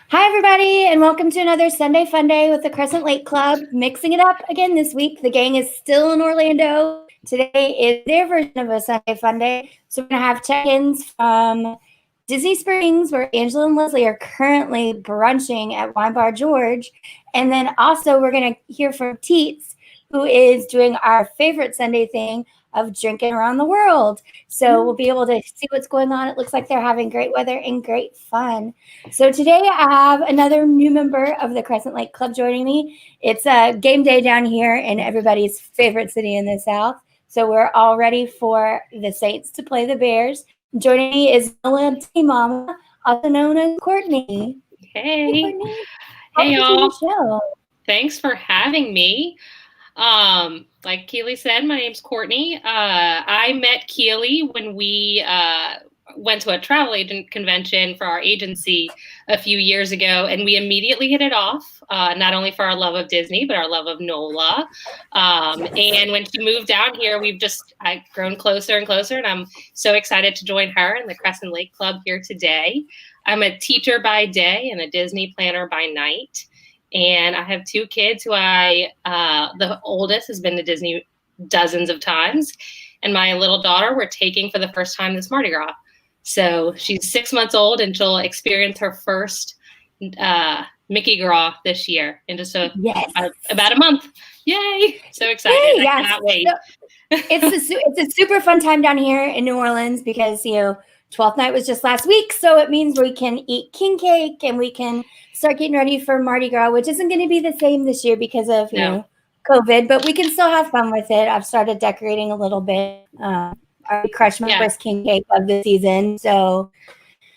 Hi, everybody, and welcome to another Sunday FunDay with the Crescent Lake Club. Mixing it up again this week. The gang is still in Orlando. Today is their version of a Sunday FunDay. So we're going to have check-ins from Disney Springs, where Angela and Leslie are currently brunching at Wine Bar George. And then also we're going to hear from Teets, who is doing our favorite Sunday thing of drinking around the world. So we'll be able to see what's going on. It looks like they're having great weather and great fun. So today I have another new member of the Crescent Lake Club joining me. It's a game day down here in everybody's favorite city in the South. So we're all ready for the Saints to play the Bears. Joining me is Nola Mama, also known as Courtney. Hey, Courtney. hey y'all. Show. Thanks for having me. Like Keely said, my name's Courtney. I met Keely when we went to a travel agent convention for our agency a few years ago, and we immediately hit it off, not only for our love of Disney, but our love of NOLA. And when she moved down here, I've grown closer and closer, and I'm so excited to join her in the Crescent Lake Club here today. I'm a teacher by day and a Disney planner by night. And I have two kids who the oldest has been to Disney dozens of times. And my little daughter, we're taking for the first time this Mardi Gras. So she's 6 months old and she'll experience her first Mickey Gras this year in just about a month. Yay. So excited. Yay, I cannot wait. So it's a super fun time down here in New Orleans because, 12th night was just last week, so it means we can eat king cake and we can start getting ready for Mardi Gras, which isn't going to be the same this year because of COVID, but we can still have fun with it. I've started decorating a little bit. I crushed my first king cake of the season, so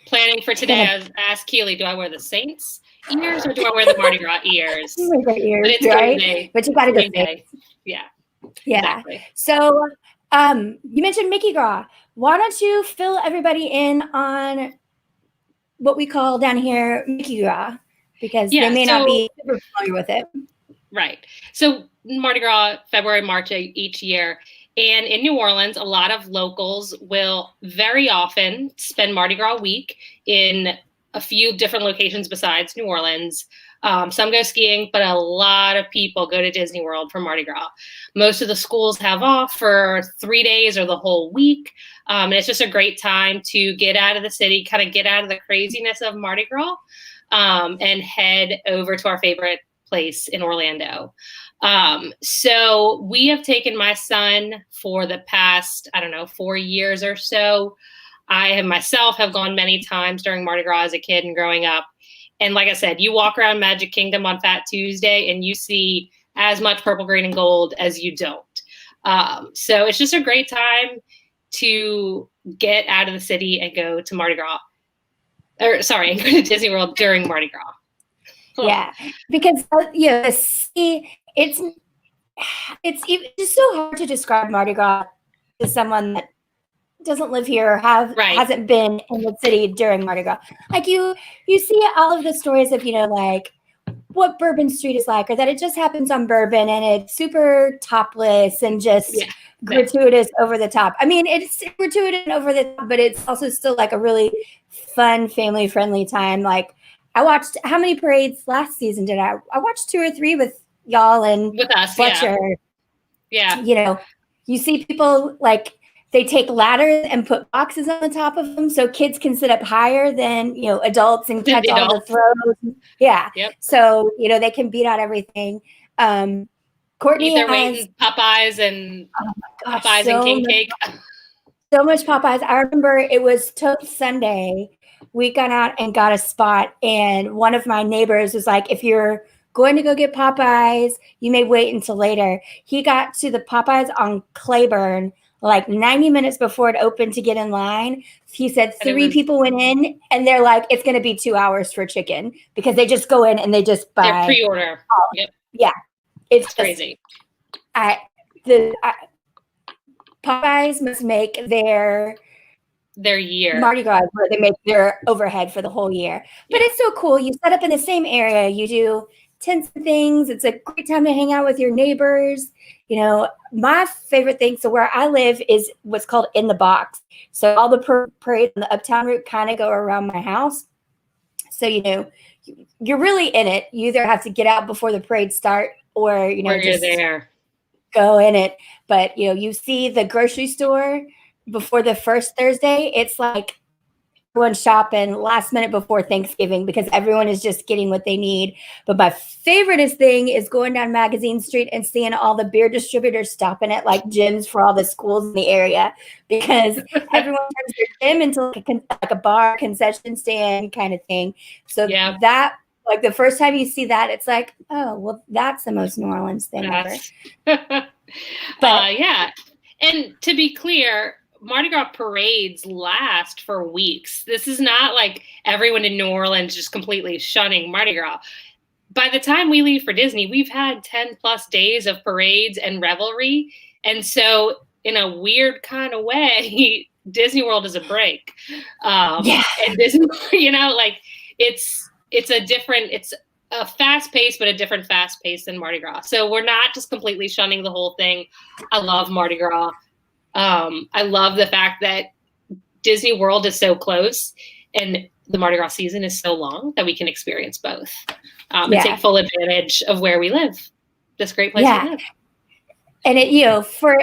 planning for today. I asked Keely, do I wear the Saints ears or do I wear the Mardi Gras ears? But it's right? But you got to go day. Yeah. Exactly. So you mentioned Mickey Gras. Why don't you fill everybody in on what we call down here Mickey Gras, because they may not be super familiar with it. Right. So Mardi Gras, February, March each year. And in New Orleans, a lot of locals will very often spend Mardi Gras week in a few different locations besides New Orleans. Some go skiing, but a lot of people go to Disney World for Mardi Gras. Most of the schools have off for 3 days or the whole week. And it's just a great time to get out of the city, kind of get out of the craziness of Mardi Gras, and head over to our favorite place in Orlando. So we have taken my son for the past, 4 years or so. I myself have gone many times during Mardi Gras as a kid and growing up. And like I said, you walk around Magic Kingdom on Fat Tuesday and you see as much purple, green, and gold as you don't. So it's just a great time to get out of the city and go to Mardi Gras. Go to Disney World during Mardi Gras. Cool. Yeah, because the city, it's just so hard to describe Mardi Gras to someone that doesn't live here or hasn't been in the city during Mardi Gras. Like you see all of the stories of like what Bourbon Street is like, or that it just happens on Bourbon and it's super topless and just gratuitous over the top. I mean, it's gratuitous and over the top, but it's also still like a really fun, family friendly time. Like I watched, how many parades last season did I watched 2 or 3 with y'all and with us, Fletcher. Yeah. You see people like they take ladders and put boxes on the top of them so kids can sit up higher than, adults and catch all the throws. Yeah. Yep. So, they can beat out everything. Courtney has Popeyes and Popeyes and king cake. So much Popeyes. I remember it was Toast Sunday. We got out and got a spot, and one of my neighbors was like, if you're going to go get Popeyes, you may wait until later. He got to the Popeyes on Claiborne like 90 minutes before it opened to get in line. He said 3 people went in and they're like, it's going to be 2 hours for chicken because they just go in and they just buy. Their pre-order. Yep. Yeah. It's crazy. Popeyes must make their year. Mardi Gras where they make their overhead for the whole year. But it's so cool. You set up in the same area. You do tents and things. It's a great time to hang out with your neighbors. My favorite thing, so where I live is what's called in the box. So all the parades on the uptown route kind of go around my house. So, you're really in it. You either have to get out before the parade start or, you're there. Go in it. But, you see the grocery store before the first Thursday, it's like everyone shopping last minute before Thanksgiving because everyone is just getting what they need. But my favoriteest thing is going down Magazine Street and seeing all the beer distributors stopping at like gyms for all the schools in the area because everyone turns their gym into like a bar concession stand kind of thing. So that, like the first time you see that, it's like, oh, well, that's the most New Orleans thing ever. But yeah. And to be clear, Mardi Gras parades last for weeks. This is not like everyone in New Orleans just completely shunning Mardi Gras. By the time we leave for Disney, we've had 10 plus days of parades and revelry. And so in a weird kind of way, Disney World is a break. And Disney, it's a fast pace, but a different fast pace than Mardi Gras. So we're not just completely shunning the whole thing. I love Mardi Gras. I love the fact that Disney World is so close and the Mardi Gras season is so long that we can experience both and take full advantage of where we live. This great place to live. And for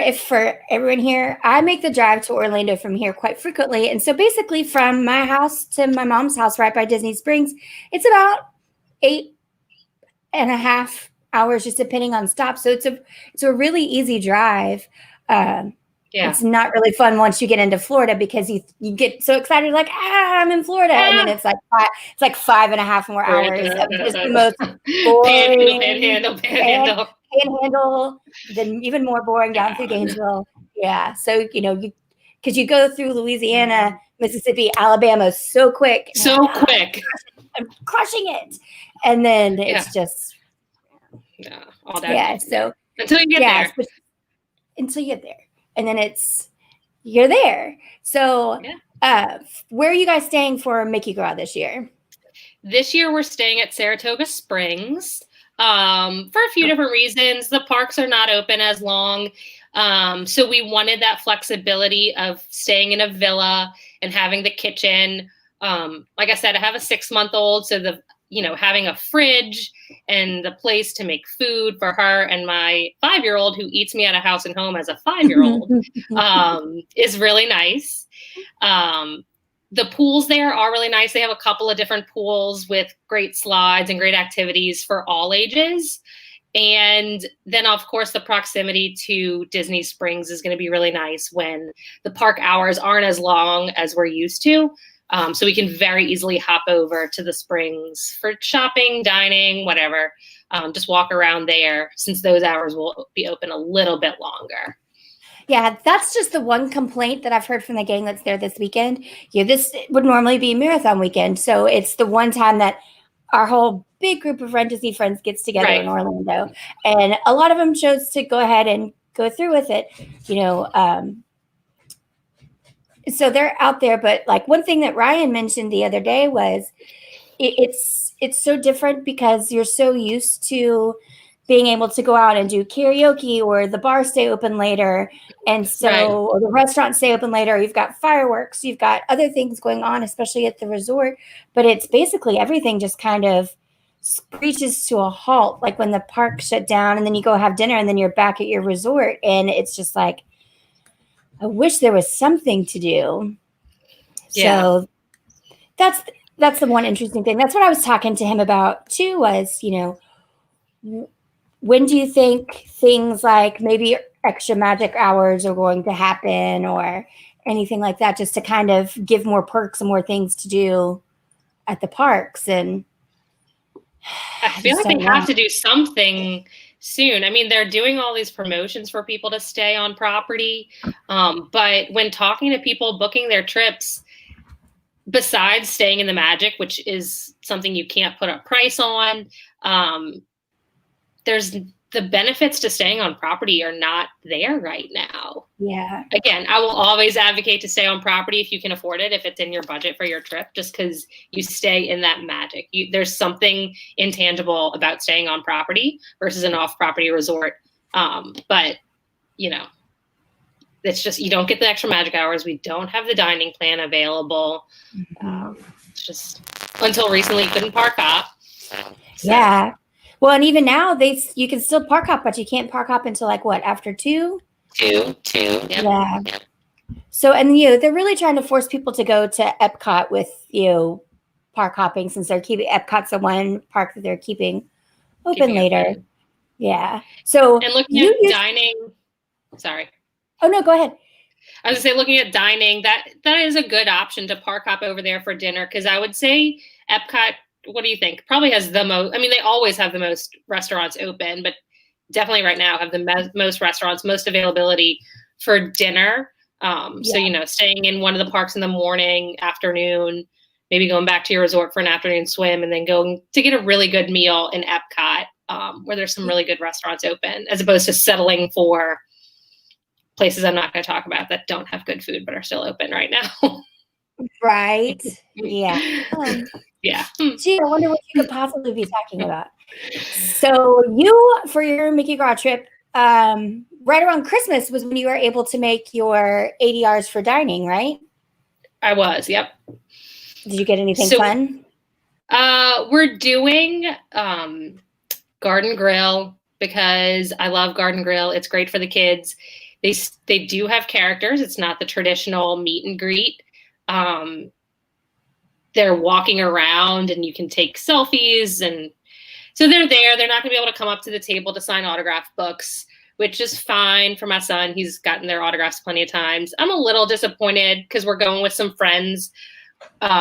everyone here, I make the drive to Orlando from here quite frequently. And so basically from my house to my mom's house right by Disney Springs, it's about 8.5 hours, just depending on stops. So it's a really easy drive. It's not really fun once you get into Florida because you get so excited, like, I'm in Florida. And then it's like 5.5 more hours of just the most boring panhandle, then even more boring down through Gainesville. Yeah. So, because you go through Louisiana, Mississippi, Alabama so quick. I'm crushing it. And then it's just. All that. So until you get there. Until you get there. And then you're there. So where are you guys staying for Mickey Gras this year? This year we're staying at Saratoga Springs for a few different reasons. The parks are not open as long. So we wanted that flexibility of staying in a villa and having the kitchen. Like I said, I have a 6-month-old. So having a fridge and the place to make food for her and my 5-year-old who eats me out of house and home as a 5-year-old is really nice. The pools there are really nice. They have a couple of different pools with great slides and great activities for all ages. And then, of course, the proximity to Disney Springs is going to be really nice when the park hours aren't as long as we're used to. So we can very easily hop over to the Springs for shopping, dining, whatever. Just walk around there since those hours will be open a little bit longer. Yeah, that's just the one complaint that I've heard from the gang that's there this weekend. This would normally be marathon weekend. So it's the one time that our whole big group of runDisney friends gets together in Orlando. And a lot of them chose to go ahead and go through with it, so they're out there, but like one thing that Ryan mentioned the other day was it's so different because you're so used to being able to go out and do karaoke or the bar stay open later. And so, or the restaurant stay open later, you've got fireworks, you've got other things going on, especially at the resort, but it's basically everything just kind of screeches to a halt. Like when the park shut down and then you go have dinner and then you're back at your resort and it's just like, I wish there was something to do. Yeah. So that's the one interesting thing. That's what I was talking to him about too, was, when do you think things like maybe extra magic hours are going to happen or anything like that, just to kind of give more perks and more things to do at the parks? And I feel like they have to do something soon. I mean, they're doing all these promotions for people to stay on property. But when talking to people booking their trips, besides staying in the Magic, which is something you can't put a price on, there's the benefits to staying on property are not there right now. Yeah. Again, I will always advocate to stay on property if you can afford it, if it's in your budget for your trip, just because you stay in that magic. There's something intangible about staying on property versus an off-property resort. But, it's just, you don't get the extra magic hours. We don't have the dining plan available. It's just, until recently couldn't park hop. So. Yeah. Well, and even now you can still park hop, but you can't park hop until like what, after 2? 2. Yep. Yeah. Yep. So, and they're really trying to force people to go to Epcot with park hopping, since they're keeping Epcot's the one park that they're keeping open later. Yeah. So and looking at dining. Sorry. Oh no, go ahead. I was gonna say, looking at dining, that is a good option to park hop over there for dinner, because I would say Epcot, what do you think? Probably has the most. I mean, they always have the most restaurants open, but definitely right now have the most restaurants, most availability for dinner. So staying in one of the parks in the morning, afternoon, maybe going back to your resort for an afternoon swim, and then going to get a really good meal in Epcot, where there's some really good restaurants open, as opposed to settling for places I'm not going to talk about that don't have good food but are still open right now. Right. Yeah. Yeah. Gee, I wonder what you could possibly be talking about. So you, for your Mickey Gras trip, right around Christmas was when you were able to make your ADRs for dining, right? I was. Yep. Did you get anything fun? We're doing Garden Grill, because I love Garden Grill. It's great for the kids. They do have characters. It's not the traditional meet and greet. They're walking around and you can take selfies, and so they're there. They're not going to be able to come up to the table to sign autograph books, which is fine for my son. He's gotten their autographs plenty of times. I'm a little disappointed because we're going with some friends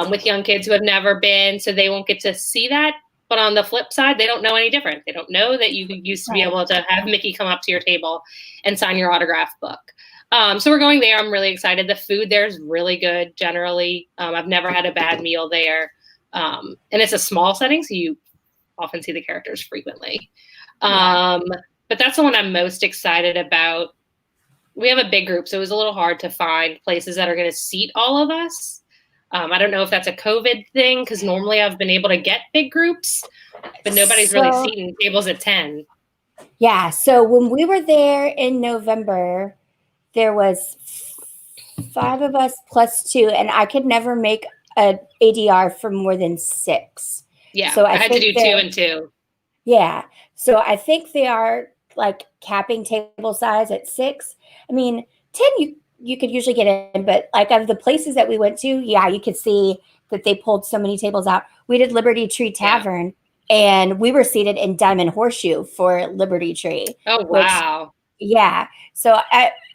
with young kids who have never been, so they won't get to see that. But on the flip side, they don't know any different. They don't know that you used to be able to have Mickey come up to your table and sign your autograph book. So we're going there. I'm really excited. The food there is really good generally. I've never had a bad meal there. And it's a small setting, so you often see the characters frequently. But that's the one I'm most excited about. We have a big group, so it was a little hard to find places that are going to seat all of us. I don't know if that's a COVID thing, because normally I've been able to get big groups, but nobody's really seating tables at 10. Yeah. So when we were there in November, there was 5 of us plus 2, and I could never make an ADR for more than 6. Yeah. So I had to do 2 and 2. Yeah. So I think they are like capping table size at 6. I mean, 10 you could usually get in, but like of the places that we went to, you could see that they pulled so many tables out. We did Liberty Tree Tavern, and we were seated in Diamond Horseshoe for Liberty Tree. Oh, wow. So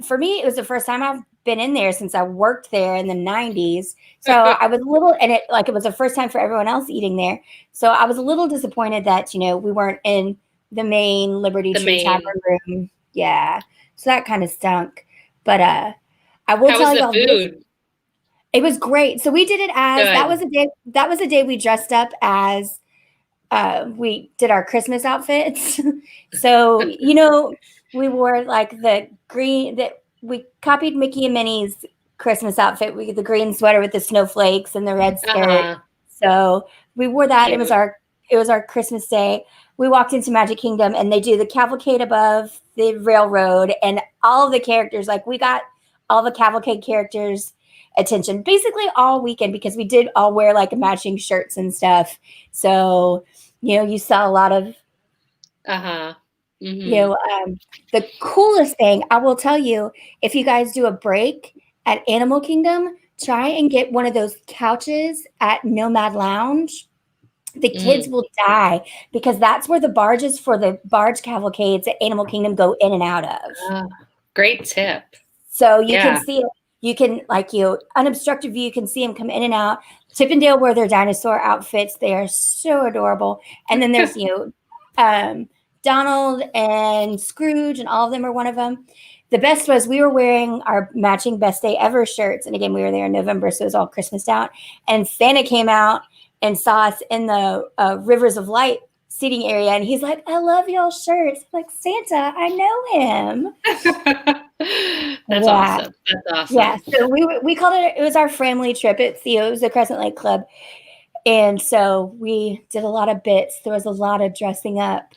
for me, it was the first time I've been in there since I worked there in the 90s. So I was a little, and it was the first time for everyone else eating there. So I was a little disappointed that, we weren't in the main Liberty Tree Tavern room. Yeah. So that kind of stunk. But I will tell you all this. It was great. So we did it as that was a day we dressed up as we did our Christmas outfits. So, we wore like the green, that we copied Mickey and Minnie's Christmas outfit. We the green sweater with the snowflakes and the red skirt. So we wore that. Cute. It was our Christmas day. We walked into Magic Kingdom, and they do the cavalcade above the railroad, and all of the characters, like we got all the cavalcade characters attention basically all weekend, because we did all wear like matching shirts and stuff. So, you saw a lot of, the coolest thing, I will tell you, if you guys do a break at Animal Kingdom, try and get one of those couches at Nomad Lounge. The kids will die, because that's where the barges for the barge cavalcades at Animal Kingdom go in and out of. Great tip. So you can see it. You can, unobstructed view, you can see them come in and out. Chip and Dale wear their dinosaur outfits. They are so adorable. And then there's, Donald and Scrooge, and all of them are one of them. The best was we were wearing our matching Best Day Ever shirts. And again, we were there in November, so it was all Christmased out. And Santa came out and saw us in the Rivers of Light seating area. And he's like, I love y'all's shirts. I'm like, Santa, I know him. That's awesome. That's awesome. Yeah. So we called it was our family trip. It was the Crescent Lake Club. And so we did a lot of bits. There was a lot of dressing up.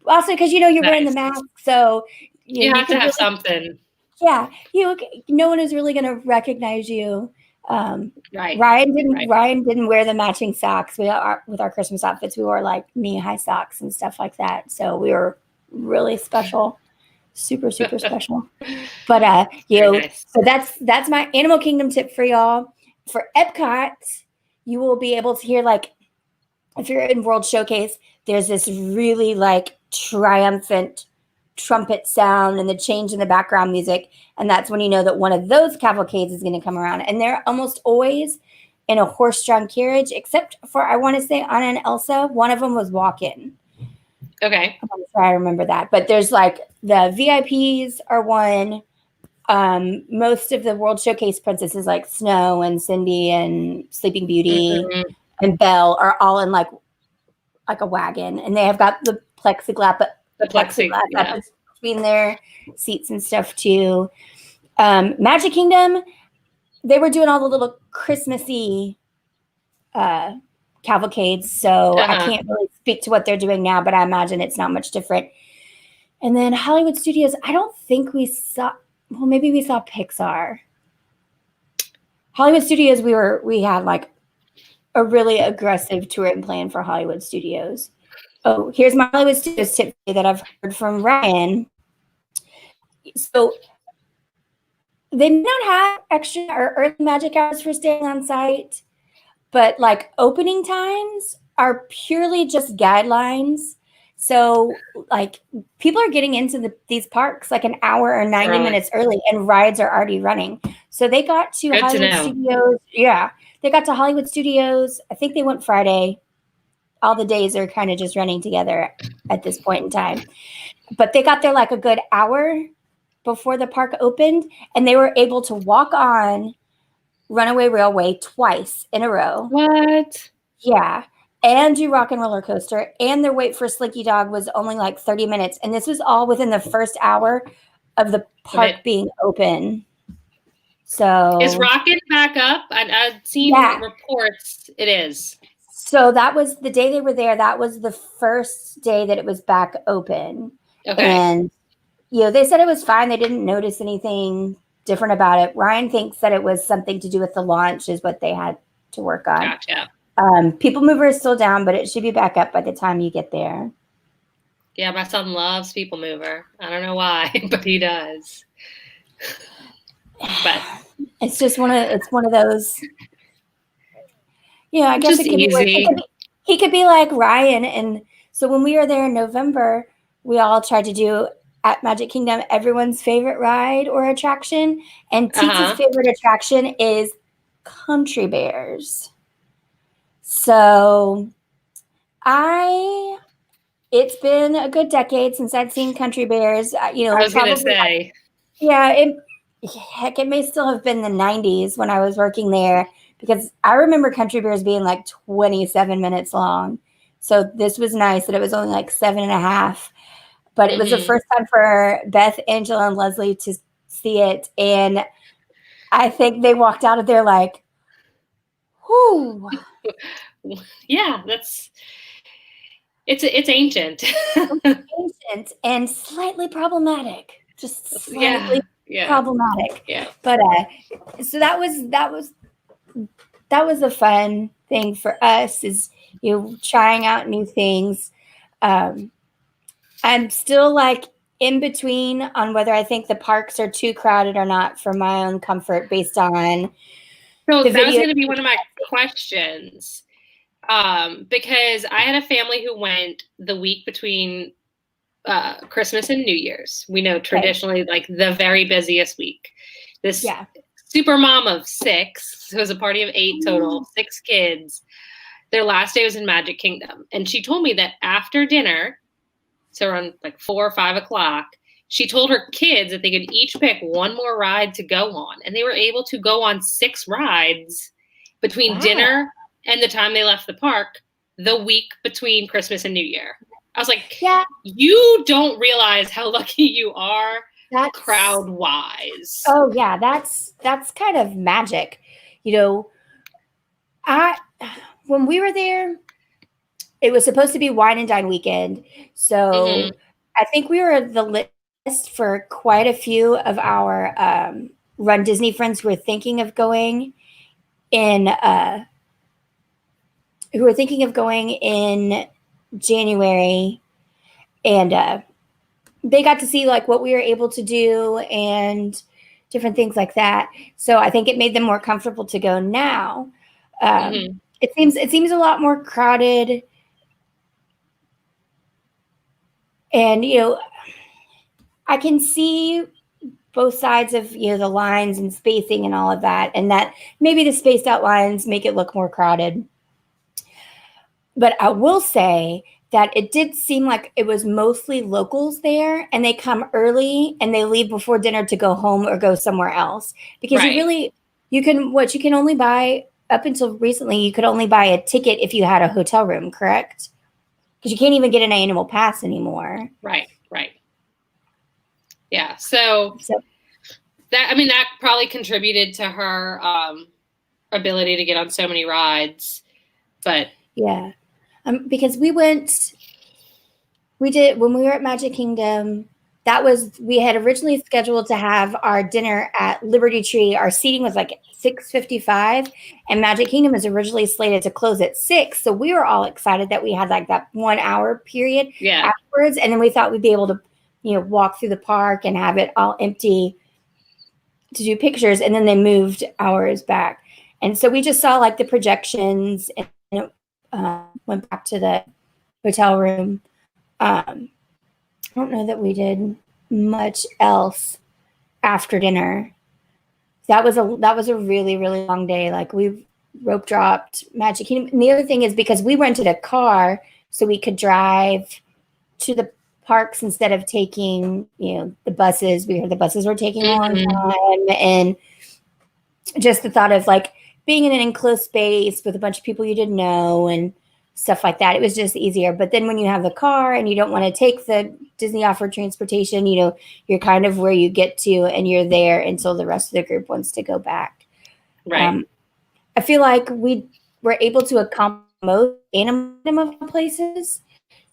Also, because, you're wearing the mask. So you have to have something. Yeah. No one is really going to recognize you Right. Ryan didn't wear the matching socks. With our Christmas outfits, we wore like knee-high socks and stuff like that. So we were really special, super special. But Nice. so that's my Animal Kingdom tip for y'all. For Epcot, you will be able to hear, like, if you're in World Showcase, there's this really like triumphant trumpet sound and the change in the background music. And that's when you know that one of those cavalcades is going to come around. And they're almost always in a horse-drawn carriage, except for, I want to say, Anna and Elsa. One of them was walk-in. Okay. I'm sure I remember that. But there's like the VIPs are one. Most of the World Showcase princesses like Snow and Cindy and Sleeping Beauty and Belle are all in like a wagon, and they have got the plexiglass between their seats and stuff too. Magic Kingdom, they were doing all the little Christmassy cavalcades, so I can't really speak to what they're doing now, but I imagine it's not much different. And then Hollywood Studios, I don't think we saw. Well, maybe we saw Pixar. Hollywood Studios, we had like a really aggressive touring plan for Hollywood Studios. Oh, here's my Hollywood Studios tip that I've heard from Ryan. So they may not have extra or early magic hours for staying on site, but like opening times are purely just guidelines. So like people are getting into these parks like an hour or 90 minutes early, and rides are already running. So they got to Hollywood Studios. Yeah, they got to Hollywood Studios. I think they went Friday. All the days are kind of just running together at this point in time. But they got there like a good hour before the park opened, and they were able to walk on Runaway Railway twice in a row. What? Yeah. And do Rock and Roller Coaster. And their wait for Slinky Dog was only like 30 minutes. And this was all within the first hour of the park being open. So is Rockin' back up? I've seen reports it is. So that was the day they were there. That was the first day that it was back open. Okay. And, they said it was fine. They didn't notice anything different about it. Ryan thinks that it was something to do with the launch is what they had to work on. Gotcha. People Mover is still down, but it should be back up by the time you get there. Yeah, my son loves People Mover. I don't know why, but he does. But it's just one of those. I guess it could be. He could be like Ryan, and so when we were there in November, we all tried to do at Magic Kingdom everyone's favorite ride or attraction, and Teet's favorite attraction is Country Bears. So it's been a good decade since I'd seen Country Bears. I was going to say. Yeah, it may still have been the 90s when I was working there, because I remember Country Bears being like 27 minutes long. So this was nice that it was only like 7.5. But it was the first time for Beth, Angela, and Leslie to see it. And I think they walked out of there like, whoo. Yeah, it's ancient. It's ancient and slightly problematic. Just slightly problematic. Yeah. But so that was a fun thing for us, is trying out new things. I'm still like in between on whether I think the parks are too crowded or not for my own comfort based on. So that was going to be one of my questions. Because I had a family who went the week between Christmas and New Year's. We know traditionally like the very busiest week. This super mom of 6, so it was a party of 8 total, 6 kids. Their last day was in Magic Kingdom. And she told me that after dinner, so around like 4 or 5 o'clock, she told her kids that they could each pick one more ride to go on. And they were able to go on 6 rides between dinner and the time they left the park the week between Christmas and New Year. I was like, you don't realize how lucky you are crowd-wise. Oh, yeah, that's kind of magic. When we were there, it was supposed to be wine and dine weekend. So I think we were the list for quite a few of our Run Disney friends who were thinking of going. who are thinking of going in January, and they got to see like what we were able to do and different things like that. So I think it made them more comfortable to go now. It seems a lot more crowded, and I can see both sides of the lines and spacing and all of that, and that maybe the spaced out lines make it look more crowded. But I will say that it did seem like it was mostly locals there, and they come early and they leave before dinner to go home or go somewhere else, because you can only buy, up until recently, you could only buy a ticket if you had a hotel room, correct? Because you can't even get an annual pass anymore. Right. Yeah. So that probably contributed to her ability to get on so many rides. But yeah, because when we were at Magic Kingdom, we had originally scheduled to have our dinner at Liberty Tree. Our seating was like 6:55, and Magic Kingdom was originally slated to close at 6. So we were all excited that we had like that 1 hour period afterwards, and then we thought we'd be able to, walk through the park and have it all empty to do pictures, and then they moved hours back, and so we just saw like the projections and went back to the hotel room. I don't know that we did much else after dinner. That was a really, really long day. Like, we rope dropped Magic Kingdom. And the other thing is, because we rented a car so we could drive to the parks instead of taking, the buses. We heard the buses were taking a long time, and just the thought of like being in an enclosed space with a bunch of people you didn't know and stuff like that, it was just easier. But then when you have the car and you don't want to take the Disney offered transportation, you're kind of where you get to, and you're there until the rest of the group wants to go back. Right. I feel like we were able to accomplish most animal places.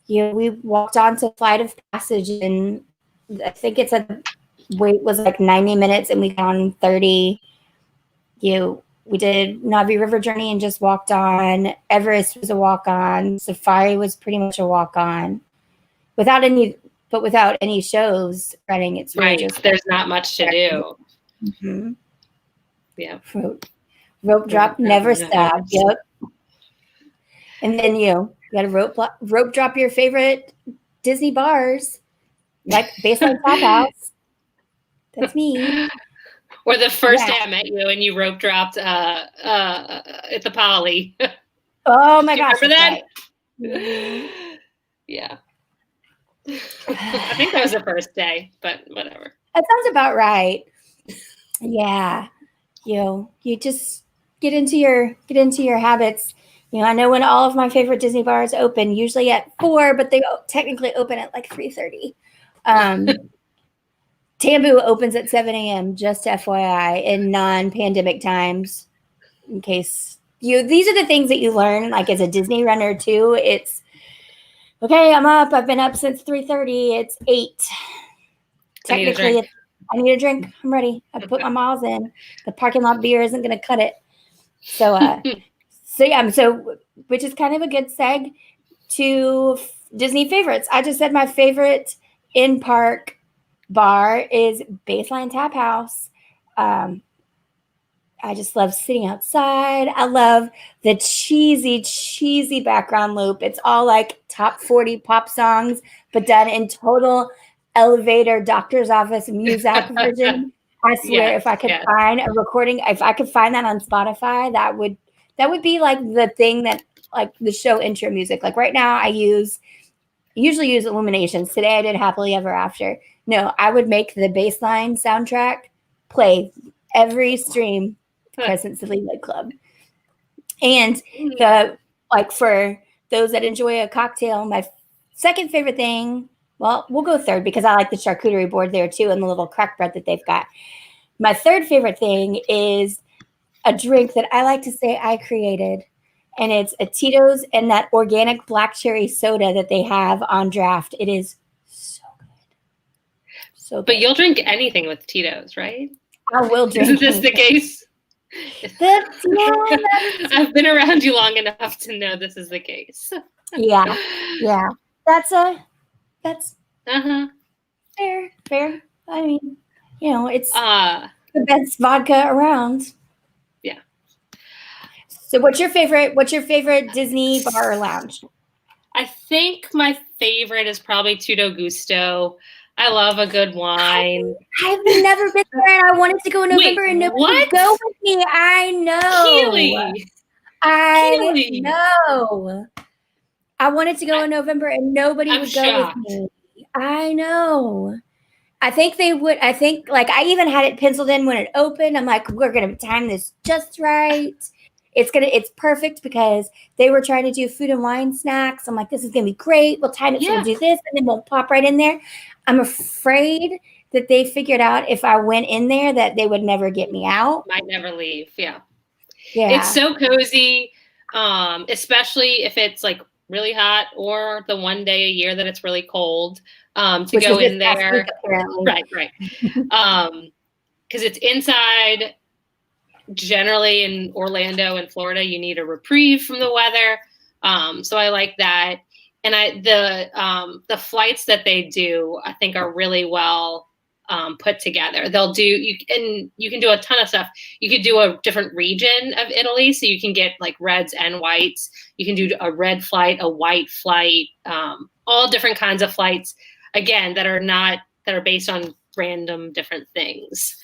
We walked onto Flight of Passage, and I think it's wait was like 90 minutes, and we got on 30. We did Navi River Journey and just walked on. Everest was a walk on. Safari was pretty much a walk on, without any shows running. It's really just there's not much to do. Mm-hmm. Yeah. Rope drop never stopped. Yep. And then you got to rope drop your favorite Disney bars, like Baseline Tap House. That's me. Or the first day I met you and you rope dropped at the Poly. Oh my gosh! Remember that? Right. Yeah. I think that was the first day, but whatever. That sounds about right. Yeah. You just get into your habits. I know when all of my favorite Disney bars open, usually at 4, but they technically open at like 3:30. Tambu opens at 7 a.m., just FYI, in non-pandemic times. In case these are the things that you learn, like as a Disney runner too. It's okay. I'm up. I've been up since 3:30. It's 8. Technically, I need a drink. I'm ready. I put my miles in. The parking lot beer isn't going to cut it. So, which is kind of a good seg to Disney favorites. I just said my favorite in-park bar is Baseline Tap House. I just love sitting outside. I love the cheesy background loop. It's all like top 40 pop songs, but done in total elevator doctor's office music version. I swear, if I could find a recording, if I could find that on Spotify, that would be like the thing that, like, the show intro music. Like right now, I usually use Illuminations. Today I did Happily Ever After. No, I would make the Baseline soundtrack play every stream, Crescent Lake Club. And for those that enjoy a cocktail, my second favorite thing, well, we'll go third because I like the charcuterie board there too and the little crack bread that they've got. My third favorite thing is a drink that I like to say I created. And it's a Tito's and that organic black cherry soda that they have on draft. It is so good. So good. But you'll drink anything with Tito's, right? I will drink. Isn't this the case? I've been around you long enough to know this is the case. Yeah. That's Uh-huh. fair. I mean, it's Uh, the best vodka around. yeah. So what's your favorite Disney bar or lounge? I think my favorite is probably Tutto Gusto. I love a good wine. I've never been there, and I wanted to go in November, and nobody would go with me. I know. Keely. I know. I wanted to go in November, and nobody would go with me. I know. I think they would. I think, like, I even had it penciled in when it opened. I'm like, we're gonna time this just right. It's perfect because they were trying to do food and wine snacks. I'm like, this is gonna be great. We'll time it so we'll do this, and then we'll pop right in there. I'm afraid that they figured out if I went in there that they would never get me out. Might never leave. Yeah. Yeah. It's so cozy, especially if it's like really hot or the one day a year that it's really cold. To Which go was in this past there. week, apparently. Right. Because it's inside. Generally in Orlando and Florida, you need a reprieve from the weather. So I like that. And the flights that they do, I think, are really well put together. You can do a ton of stuff. You could do a different region of Italy, so you can get like reds and whites. You can do a red flight, a white flight, all different kinds of flights. Again, that are based on random different things.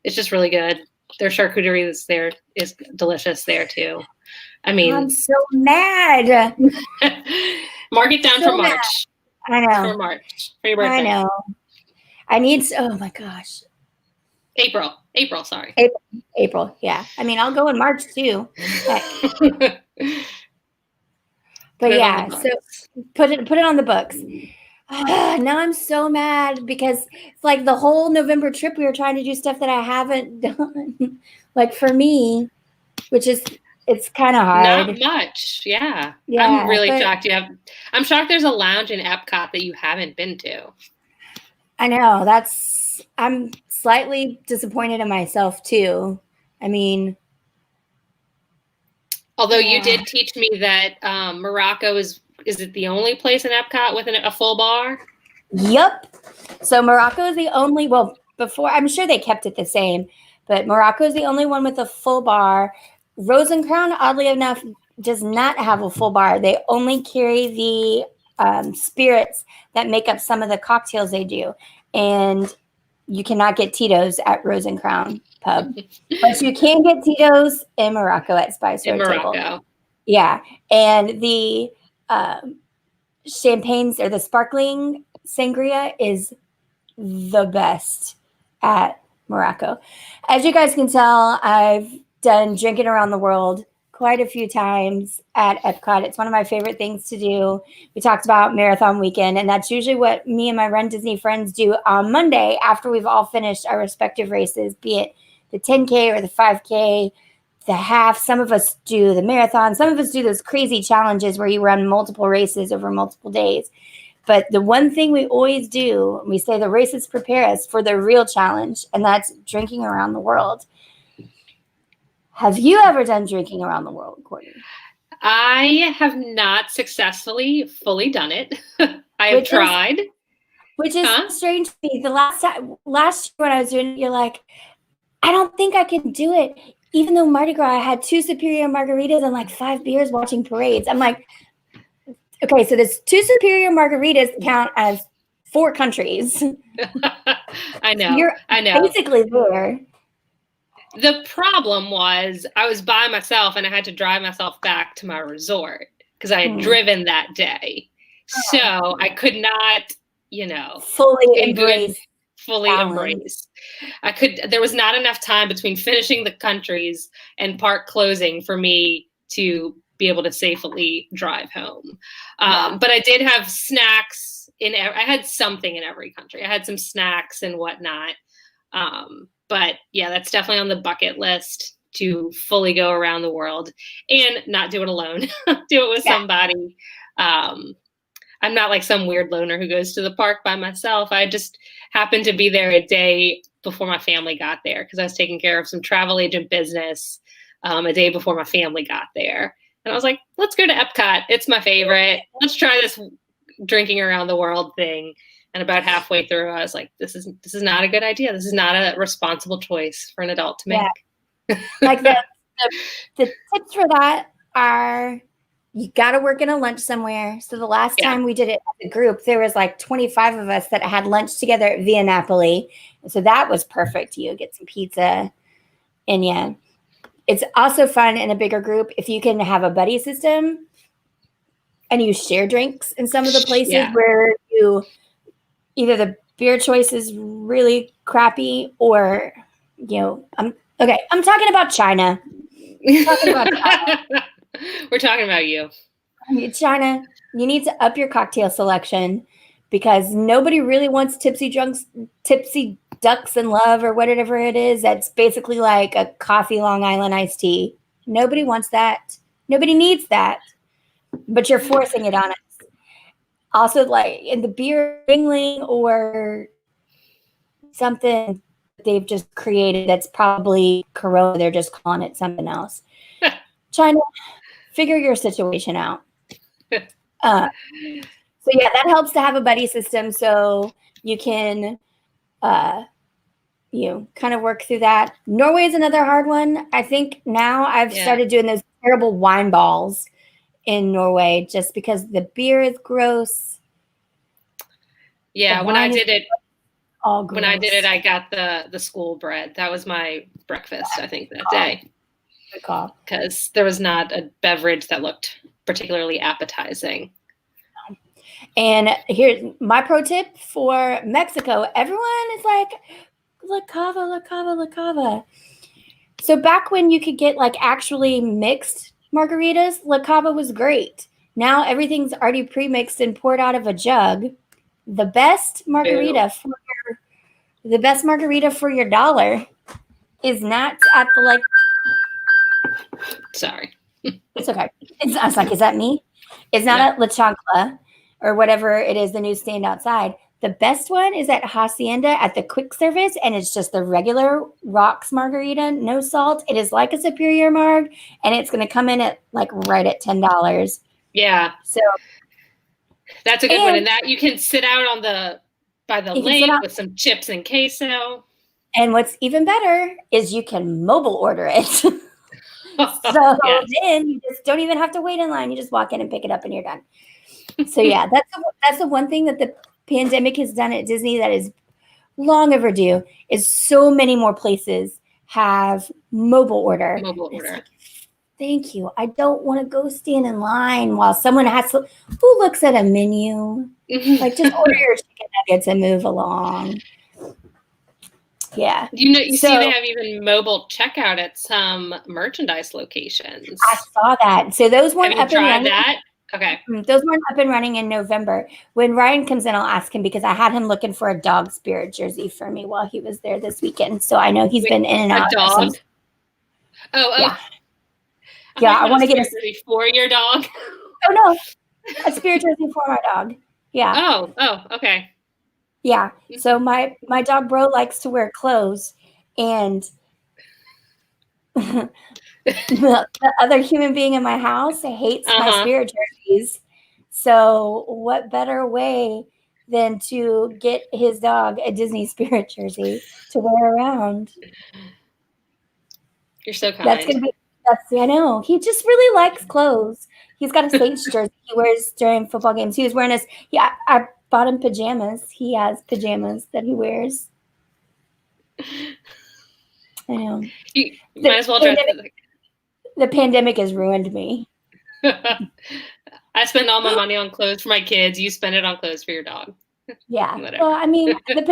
It's just really good. Their charcuterie there is delicious there too. I mean, I'm so mad. Mark it down for March. I know. For March. For your birthday. I know. I need. Oh my gosh. April. Sorry. April. Yeah. I mean, I'll go in March too. But yeah. So put it on the books. Now I'm so mad because it's like the whole November trip we were trying to do stuff that I haven't done. Like for me, it's kind of hard. Not much. Yeah. Yeah. I'm really shocked I'm shocked there's a lounge in Epcot that you haven't been to. I know. I'm slightly disappointed in myself too. I mean, although you did teach me that Morocco is it the only place in Epcot with a full bar? Yep. So Morocco is the only, well, before, I'm sure they kept it the same, but Morocco is the only one with a full bar. Rose and Crown, oddly enough, does not have a full bar. They only carry the spirits that make up some of the cocktails they do. And you cannot get Tito's at Rose and Crown Pub. But you can get Tito's in Morocco at Spice Road Table. Yeah. And the champagnes or the sparkling sangria is the best at Morocco. As you guys can tell, I've done drinking around the world quite a few times at Epcot. It's one of my favorite things to do. We talked about marathon weekend, and that's usually what me and my Run Disney friends do on Monday after we've all finished our respective races, be it the 10K or the 5K, the half. Some of us do the marathon. Some of us do those crazy challenges where you run multiple races over multiple days. But the one thing we always do, we say the races prepare us for the real challenge, and that's drinking around the world. Have you ever done drinking around the world, Courtney? I have not successfully fully done it. I have tried. Which is strange to me. The last year when I was doing it, you're like, I don't think I can do it. Even though Mardi Gras, I had 2 superior margaritas and like 5 beers watching parades. I'm like, okay, so this 2 superior margaritas count as 4 countries. I know. I know. Basically there. The problem was I was by myself and I had to drive myself back to my resort because I had driven that day. So I could not, fully embrace. There was not enough time between finishing the countries and park closing for me to be able to safely drive home. But I did have snacks I had something in every country. I had some snacks and whatnot. But yeah, that's definitely on the bucket list to fully go around the world and not do it alone. Do it with somebody. I'm not like some weird loner who goes to the park by myself. I just happened to be there a day before my family got there because I was taking care of some travel agent business a day before my family got there. And I was like, let's go to Epcot. It's my favorite. Let's try this drinking around the world thing. And about halfway through, I was like, this is not a good idea. This is not a responsible choice for an adult to make. Yeah. Like the tips for that are, you got to work in a lunch somewhere. So the last time we did it as a group, there was like 25 of us that had lunch together at Via Napoli. So that was perfect. You get some pizza in you. It's also fun in a bigger group if you can have a buddy system and you share drinks in some of the places where you either the beer choice is really crappy or, I'm talking about China. We're talking about you. China, you need to up your cocktail selection because nobody really wants tipsy ducks in love or whatever it is. That's basically like a coffee Long Island iced tea. Nobody wants that. Nobody needs that. But you're forcing it on us. Also, like in the beer mingling or something they've just created that's probably Corona. They're just calling it something else. China, figure your situation out. So yeah, that helps to have a buddy system so you can kind of work through that. Norway is another hard one. I think now I've started doing those terrible wine balls in Norway just because the beer is gross. Yeah, when I did it, I got the school bread. That was my breakfast, I think, that day. Because there was not a beverage that looked particularly appetizing. And here's my pro tip for Mexico. Everyone is like, La Cava, La Cava, La Cava. So back when you could get like actually mixed margaritas, La Cava was great. Now everything's already pre-mixed and poured out of a jug. The best margarita for your dollar is not at the like. Sorry. It's okay. I was like, is that me? It's not at La Chancla or whatever it is, the newsstand outside. The best one is at Hacienda at the quick service, and it's just the regular rocks margarita, no salt. It is like a superior marg, and it's going to come in at like right at $10. Yeah. So that's a good one. And that you can sit out by the lake with some chips and queso. And what's even better is you can mobile order it. So then you just don't even have to wait in line. You just walk in and pick it up and you're done. So yeah, that's the one thing that the pandemic has done at Disney that is long overdue is so many more places have mobile order. Like, thank you. I don't want to go stand in line while someone has to, who looks at a menu? Like just order your chicken nuggets and move along. Yeah. You see they have even mobile checkout at some merchandise locations. I saw that. So those weren't up and running. That? Okay. Those weren't up and running in November. When Ryan comes in, I'll ask him because I had him looking for a dog spirit jersey for me while he was there this weekend. So I know he's been in and out. A dog? Yeah. I want to get a jersey for your dog. Oh no, a spirit jersey for my dog. Yeah. Oh, okay. Yeah. So my dog Bro likes to wear clothes, and the other human being in my house hates my spirit jerseys. So what better way than to get his dog a Disney spirit jersey to wear around? You're so kind. I know. He just really likes clothes. He's got a Saints jersey he wears during football games. He was wearing I bought him pajamas. He has pajamas that he wears. I know. You might as well dress. The pandemic has ruined me. I spend all my money on clothes for my kids. You spend it on clothes for your dog. Yeah. Well, I mean, the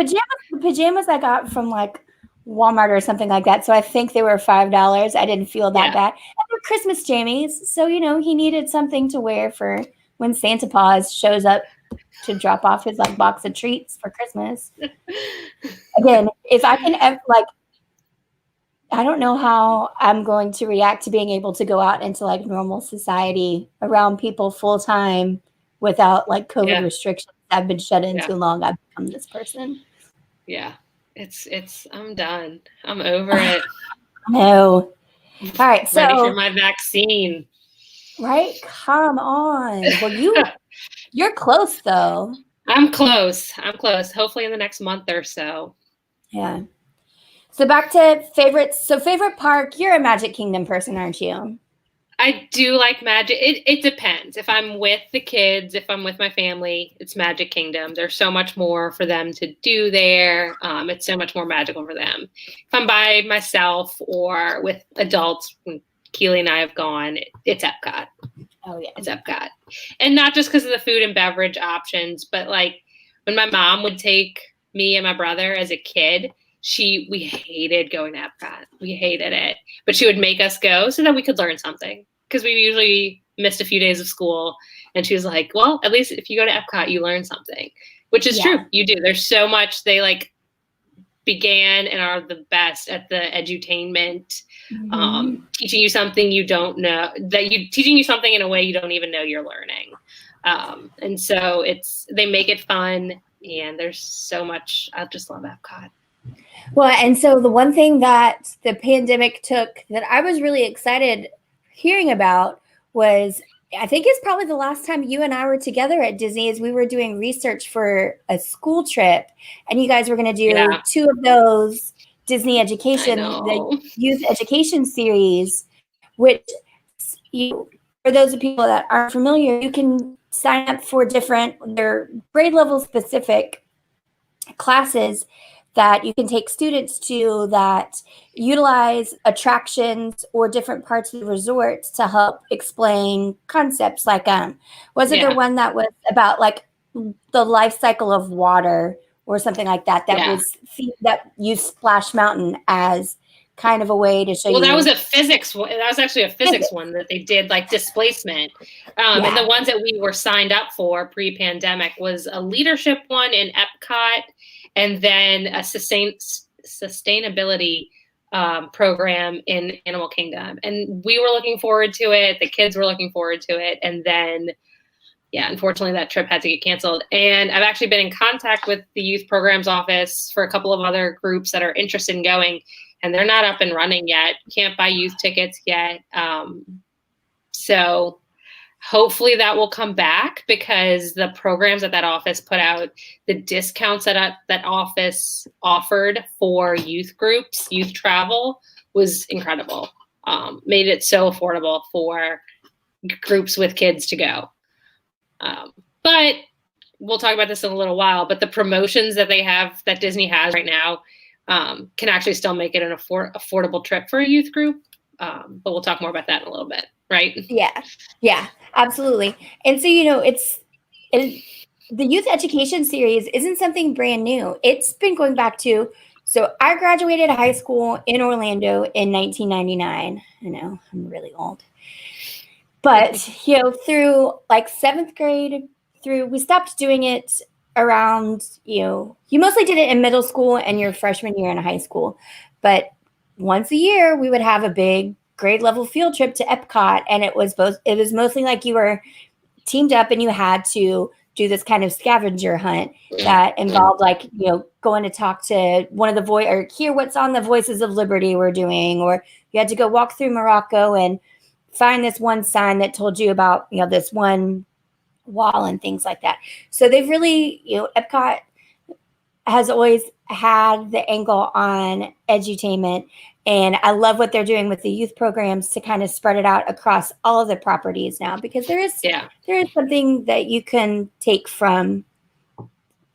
pajamas I got from like Walmart or something like that. So I think they were $5. I didn't feel that bad. And they're Christmas jammies. So, he needed something to wear for when Santa Claus shows up to drop off his like box of treats for Christmas. Again, if I can I don't know how I'm going to react to being able to go out into like normal society around people full time without like COVID restrictions. I've been shut in too long. I've become this person. Yeah. I'm done. I'm over it. No. All right. Ready for So, my vaccine. right. Come on. Well, you're close though. I'm close. Hopefully in the next month or so. Yeah. So back to favorites. So favorite park, you're a Magic Kingdom person, aren't you? I do like Magic. It depends. If I'm with the kids, if I'm with my family, it's Magic Kingdom. There's so much more for them to do there. It's so much more magical for them. If I'm by myself or with adults, when Keely and I have gone, it's Epcot. Oh yeah. It's Epcot. And not just because of the food and beverage options, but like when my mom would take me and my brother as a kid, we hated going to Epcot. We hated it. But she would make us go so that we could learn something. Because we usually missed a few days of school. And she was like, well, at least if you go to Epcot, you learn something. Which is true. You do. There's so much. They like began and are the best at the edutainment. Teaching you something you don't know, teaching you something in a way you don't even know you're learning. And so they make it fun, and there's so much. I just love Epcot. Well, and so the one thing that the pandemic took that I was really excited hearing about was, I think it's probably the last time you and I were together at Disney, is we were doing research for a school trip, and you guys were going to do 2 of those Disney education, the youth education series, which for those of people that aren't familiar, you can sign up for they're grade level specific classes that you can take students to that utilize attractions or different parts of the resort to help explain concepts. Like, was it the one that was about like the life cycle of water or something like that? That used Splash Mountain as kind of a way to show you. Well, that was a physics one. That was actually a physics one that they did, like displacement. And the ones that we were signed up for pre-pandemic was a leadership one in Epcot, and then a sustainability program in Animal Kingdom. And we were looking forward to it. The kids were looking forward to it. And then, unfortunately that trip had to get canceled. And I've actually been in contact with the youth programs office for a couple of other groups that are interested in going, and they're not up and running yet. Can't buy youth tickets yet. So hopefully that will come back, because the programs that office put out, the discounts that office offered for youth groups, youth travel, was incredible. Made it so affordable for groups with kids to go. But we'll talk about this in a little while, but the promotions that they have, that Disney has right now, can actually still make it an affordable trip for a youth group. But we'll talk more about that in a little bit, right? Yeah, absolutely. And so, the youth education series isn't something brand new. It's been going back to, so I graduated high school in Orlando in 1999. I know, I'm really old. But, through like 7th grade we stopped doing it around, you mostly did it in middle school and your freshman year in high school. But once a year, we would have a big grade level field trip to Epcot. And it was mostly like you were teamed up and you had to do this kind of scavenger hunt that involved like, going to talk to one of the or hear what's on the Voices of Liberty we're doing, or you had to go walk through Morocco and find this one sign that told you about, this one wall and things like that. So they've really, Epcot has always had the angle on edutainment, and I love what they're doing with the youth programs to kind of spread it out across all of the properties now, because there is something that you can take from,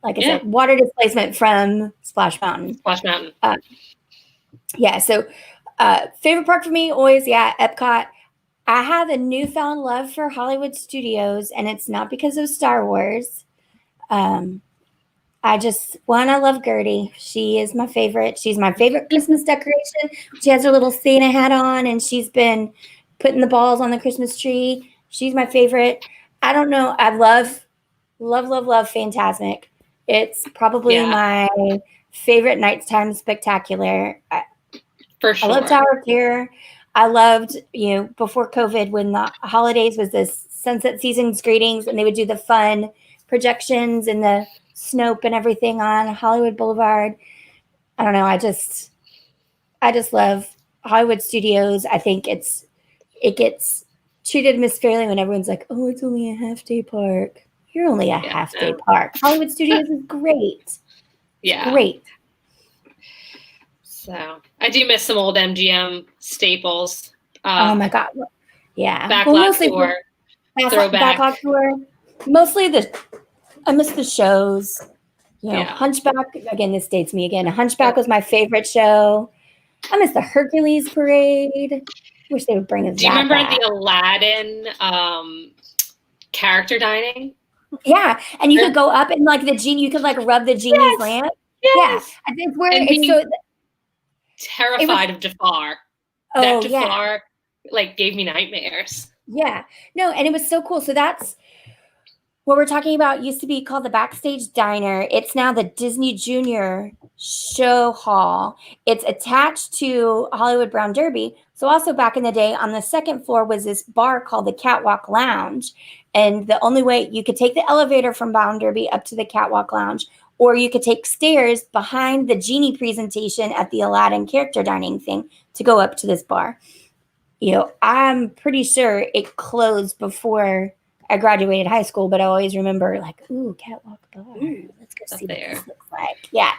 like I said, water displacement from Splash Mountain. So favorite park for me always, Epcot. I have a newfound love for Hollywood Studios, and it's not because of Star Wars. I love Gertie. She is my favorite. She's my favorite Christmas decoration. She has her little Santa hat on, and she's been putting the balls on the Christmas tree. She's my favorite. I don't know. I love Fantasmic. It's probably my favorite nighttime spectacular. For sure. I love Tower of Terror. I loved, before COVID, when the holidays was this sunset season's greetings, and they would do the fun projections and the Snope and everything on Hollywood Boulevard. I don't know. I just love Hollywood Studios. I think it gets treated misfairly when everyone's like, "Oh, it's only a half-day park." You're only a half-day park. Hollywood Studios is great. Yeah. Great. So I do miss some old MGM staples. Oh my God. Yeah. Backlot tour. Throwback. Backlot tour. Mostly I miss the shows. You know, Hunchback, again, this dates me again. Hunchback was my favorite show. I miss the Hercules parade. Wish they would bring us. Do you remember the Aladdin character dining? Yeah, and you could go up and like the genie, you could like rub the genie's lamp. Yes. Yeah, I think it's so terrified of Jafar. Oh, that Jafar like gave me nightmares. Yeah, no, and it was so cool. So that's what we're talking about. Used to be called the Backstage Diner. It's now the Disney Junior Show Hall. It's attached to Hollywood Brown Derby. So also back in the day, on the second floor was this bar called the Catwalk Lounge. And the only way you could take the elevator from Brown Derby up to the Catwalk Lounge, or you could take stairs behind the genie presentation at the Aladdin character dining thing to go up to this bar. You know, I'm pretty sure it closed before I graduated high school, but I always remember like, ooh, Catwalk Bar. Let's go see what this looks like. Yeah.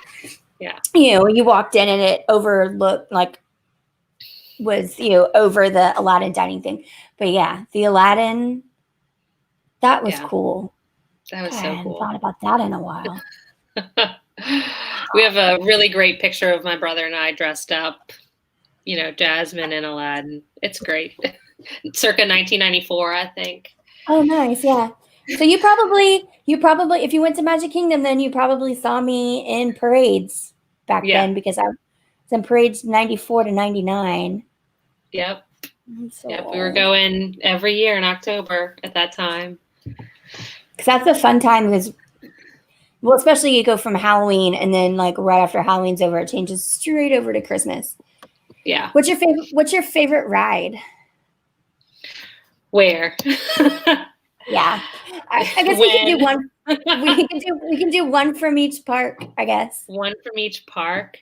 Yeah. You know, you walked in and it overlooked like was, you know, over the Aladdin dining thing. But yeah, the Aladdin, that was cool. That was so cool. I haven't thought about that in a while. We have a really great picture of my brother and I dressed up, you know, Jasmine and Aladdin. It's great. Circa 1994, I think. Oh, nice. Yeah. So you probably, if you went to Magic Kingdom, then you probably saw me in parades back then, because I was in parades 94 to 99. Yep. Yep. We were going every year in October at that time. Because that's a fun time well, especially you go from Halloween and then like right after Halloween's over, it changes straight over to Christmas. Yeah. What's your favorite ride? Where? Yeah. I guess we can do one. We can do one from each park, I guess. One from each park.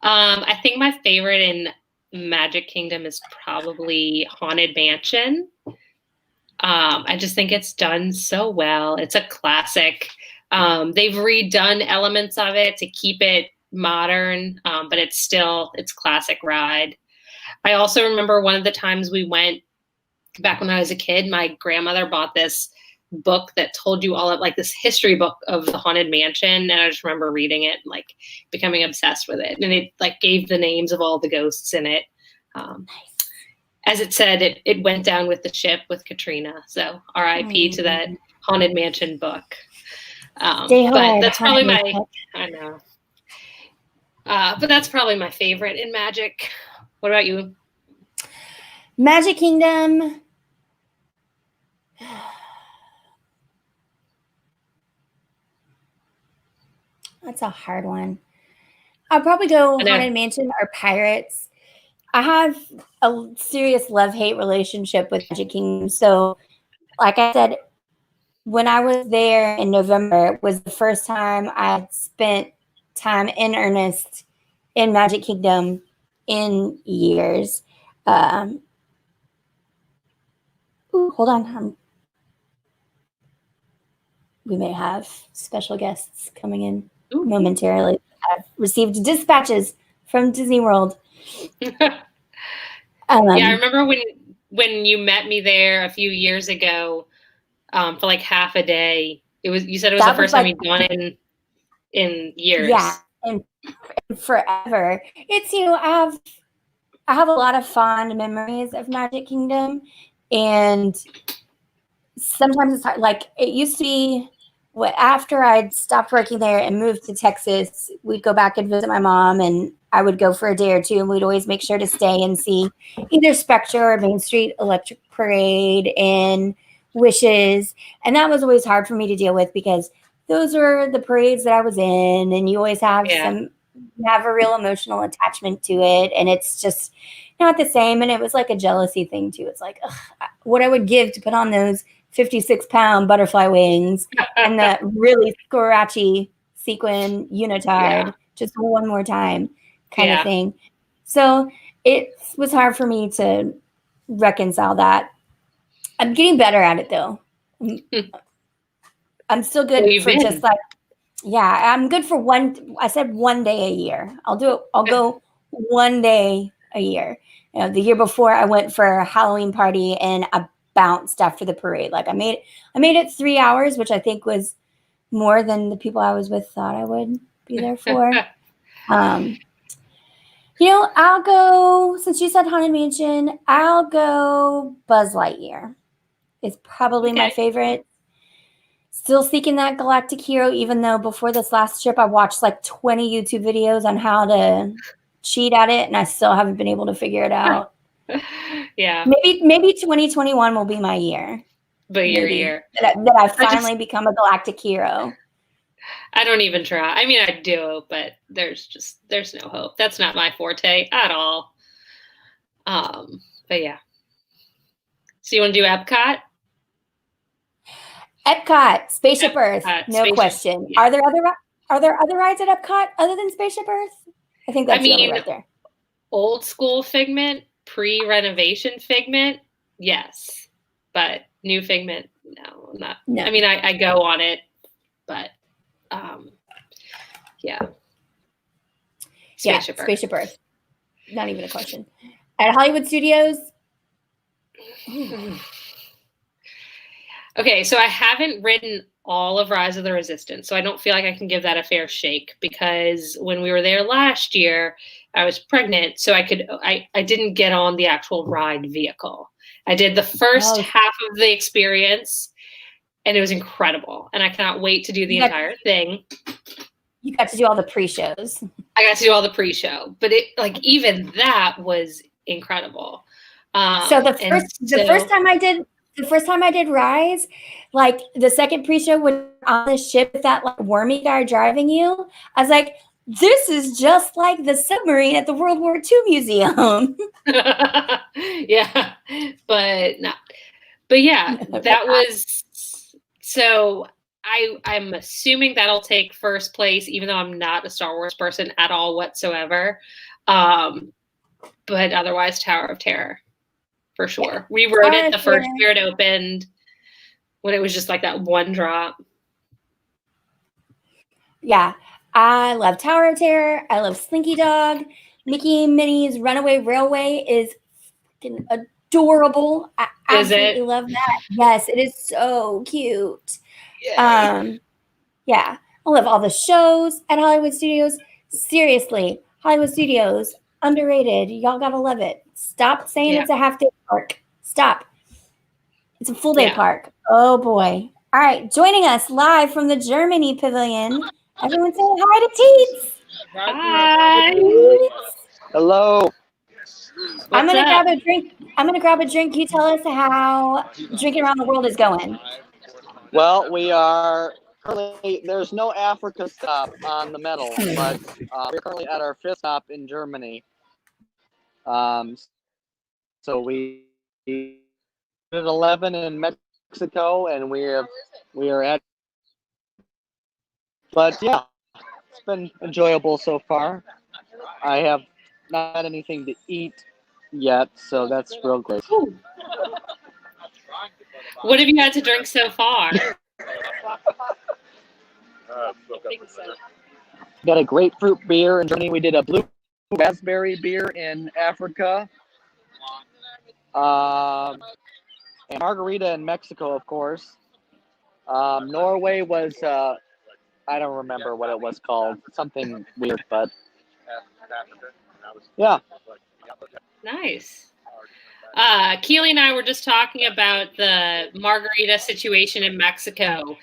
I think my favorite in Magic Kingdom is probably Haunted Mansion. I just think it's done so well. It's a classic. They've redone elements of it to keep it modern, but it's classic ride. I also remember one of the times we went back when I was a kid, my grandmother bought this book that told you all of like this history book of the Haunted Mansion. And I just remember reading it and like becoming obsessed with it. And it like gave the names of all the ghosts in it. As it said, it went down with the ship with Katrina. So RIP to that Haunted Mansion book. But that's probably I know. But that's probably my favorite in Magic. What about you? Magic Kingdom. That's a hard one. I'll probably go Haunted Mansion or Pirates. I have a serious love-hate relationship with Magic Kingdom. So, like I said, when I was there in November, it was the first time I spent time in earnest in Magic Kingdom in years. Hold on. We may have special guests coming in momentarily. I've received dispatches from Disney World. Yeah, I remember when you met me there a few years ago for like half a day. You said it was the first time you'd gone in years. Yeah, and forever. It's I have a lot of fond memories of Magic Kingdom, and sometimes it's hard. Like it used to be. After I'd stopped working there and moved to Texas, we'd go back and visit my mom, and I would go for a day or two, and we'd always make sure to stay and see either Spectra or Main Street Electric Parade and Wishes. And that was always hard for me to deal with because those were the parades that I was in, and you always have you have a real emotional attachment to it, and it's just not the same. And it was like a jealousy thing too. It's like what I would give to put on those 56-pound butterfly wings and the really scratchy sequin unitard just one more time kind of thing. So it was hard for me to reconcile that. I'm getting better at it though. I'm still good for just like, I'm good for I said 1 day a year. I'll go 1 day a year. The year before I went for a Halloween party and I bounced after the parade. Like I made it 3 hours, which I think was more than the people I was with thought I would be there for. I'll go, since you said Haunted Mansion, I'll go Buzz Lightyear. It's probably my favorite. Still seeking that galactic hero, even though before this last trip, I watched like 20 YouTube videos on how to cheat at it, and I still haven't been able to figure it out. Yeah. Maybe 2021 will be my year. But your year. That I finally become a galactic hero. I don't even try. I mean, I do, but there's no hope. That's not my forte at all. But yeah. So you want to do Epcot? Epcot, Spaceship Earth, no question. Yeah. Are there other rides at Epcot other than Spaceship Earth? I think that's the only right there. Old school Figment, pre-renovation Figment, yes, but new Figment, no, not. No. I mean, I go on it, but Spaceship Earth, not even a question. At Hollywood Studios. Okay, so I haven't ridden all of Rise of the Resistance, so I don't feel like I can give that a fair shake because when we were there last year, I was pregnant, so I didn't get on the actual ride vehicle. I did the first half of the experience, and it was incredible, and I cannot wait to do the entire thing. You got to do all the pre-shows. I got to do all the pre-show, but even that was incredible. So the first time I did Rise, like the second pre-show when on the ship with that like wormy guy driving you, I was like, this is just like the submarine at the World War II Museum. Yeah, but not. But yeah, that was so. I'm assuming that'll take first place, even though I'm not a Star Wars person at all whatsoever. But otherwise, Tower of Terror. For sure. Yeah. We rode it the first year it opened when it was just like that one drop. Yeah. I love Tower of Terror. I love Slinky Dog. Mickey and Minnie's Runaway Railway is adorable. I absolutely love that. Yes, it is so cute. Yay. Yeah. I love all the shows at Hollywood Studios. Seriously, Hollywood Studios, underrated. Y'all gotta love it. Stop saying it's a half-day park. Stop. It's a full-day park. Oh, boy. All right. Joining us live from the Germany Pavilion. Everyone say hi to Teets. Hi. Hello. I'm going to grab a drink. You tell us how Drinking Around the World is going. Well, we are currently, there's no Africa stop on the medal, but we're currently at our 5th stop in Germany. So we did 11 in Mexico, and we are at. But yeah, it's been enjoyable so far. I have not had anything to eat yet, so that's real great. What have you had to drink so far? Got a grapefruit beer in Germany. We did a blue raspberry beer in Africa. And margarita in Mexico, of course. Norway was, I don't remember what it was called. Something weird, but yeah. Nice. Keely and I were just talking about the margarita situation in Mexico.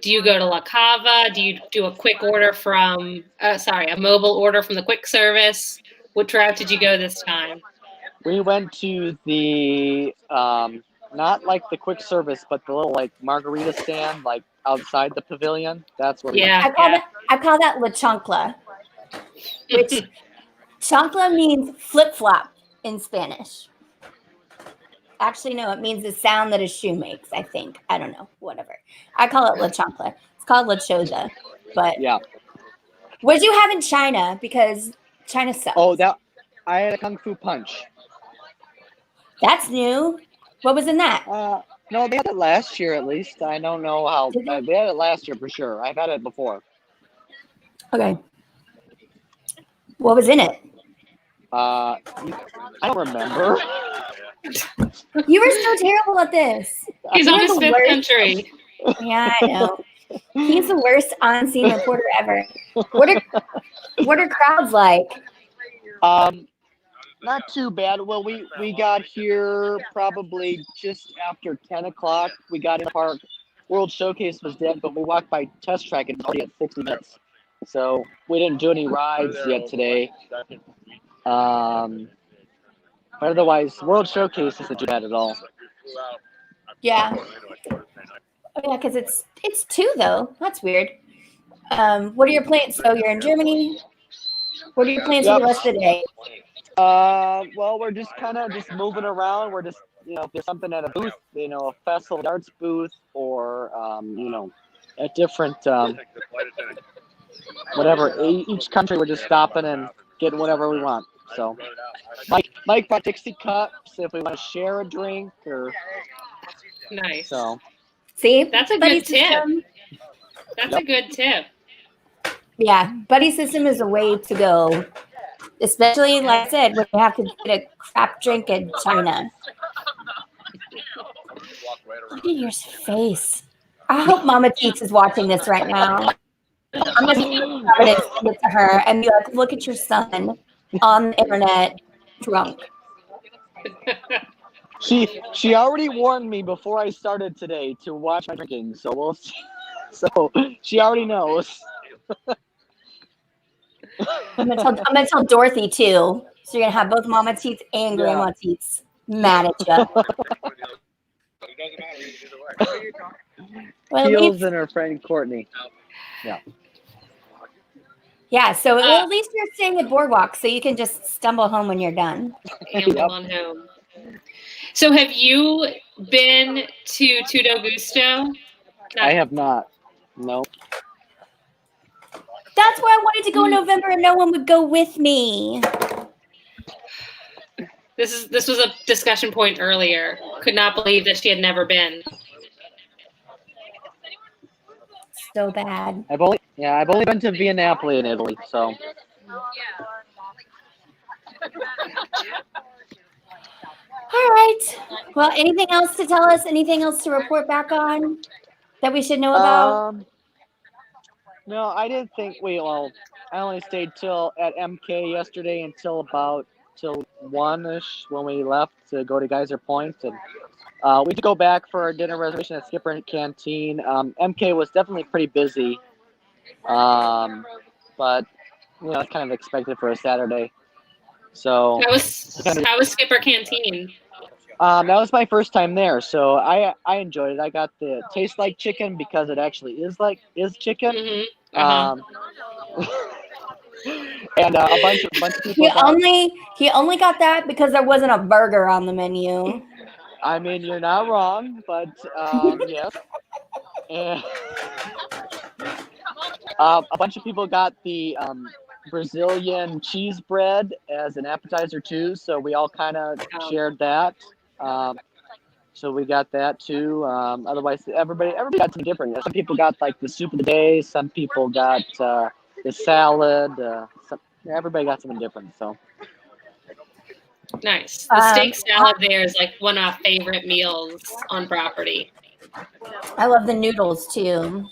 Do you go to La Cava? Do you do a quick order from, a mobile order from the quick service? What route did you go this time? We went to the, not like the quick service, but the little like margarita stand, like outside the pavilion. That's where we went. I call that La Chancla, which chancla means flip-flop in Spanish. Actually, no, it means the sound that a shoe makes, I think. I don't know, whatever. I call it La Chancla. It's called La Choza, but yeah. What did you have in China? Because China sucks. Oh, I had a Kung Fu Punch. That's new. What was in that? No, they had it last year at least. I don't know how. Did they? They had it last year for sure. I've had it before. Okay. What was in it? I don't remember. You were so terrible at this. He's You on were his the fifth worst. country. Yeah, I know. He's the worst on-scene reporter ever. What are crowds like? Not too bad. Well, we got here probably just after 10 o'clock. We got in the park. World Showcase was dead, but we walked by Test Track and it's already at 60 minutes. So we didn't do any rides yet today. But otherwise, World Showcase isn't too bad at all. Yeah. Oh, yeah, because it's 2 though. That's weird. What are your plans? So you're in Germany. What are your plans for the rest of the day? Well, we're just kind of just moving around. We're just, if there's something at a booth, a festival arts booth or, a different, whatever, each country, we're just stopping and getting whatever we want. So Mike brought Dixie cups if we want to share a drink or. Nice. So. See? That's a buddy good tip. system. That's a good tip. Yeah, buddy system is the way to go. Especially, like I said, when you have to get a crap drink in China. Look at your face. I hope Mama Teets is watching this right now. I'm going to send it to her and be like, look at your son on the internet drunk. She already warned me before I started today to watch my drinking, so we'll see. So she already knows. I'm gonna tell Dorothy too. So you're gonna have both Mama Teets and Grandma Teets mad at you. Well, Keels and her friend Courtney. Yeah. Yeah, so at least you're staying at Boardwalk, so you can just stumble home when you're done. Amble on home. So have you been to Tutto Gusto? I have not. No. That's where I wanted to go in November, and no one would go with me. This was a discussion point earlier. Could not believe that she had never been. So bad. I've only been to Via Napoli in Italy, so. All right. Well, anything else to tell us? Anything else to report back on that we should know about? No, I didn't think I only stayed at MK yesterday until 1-ish when we left to go to Geyser Point, and we did go back for our dinner reservation at Skipper Canteen. MK was definitely pretty busy, but it's kind of expected for a Saturday. So How was Skipper Canteen? that was my first time there, so I enjoyed it. I got the taste like chicken because it actually is chicken. Mm-hmm. Uh-huh. And a bunch of people. He only got that because there wasn't a burger on the menu. I mean, you're not wrong, but yes. And a bunch of people got the Brazilian cheese bread as an appetizer too, so we all kind of shared that. So we got that too. Otherwise, everybody got something different. Some people got like the soup of the day. Some people got the salad. Everybody got something different. So nice. The steak salad there is like one of our favorite meals on property. I love the noodles too.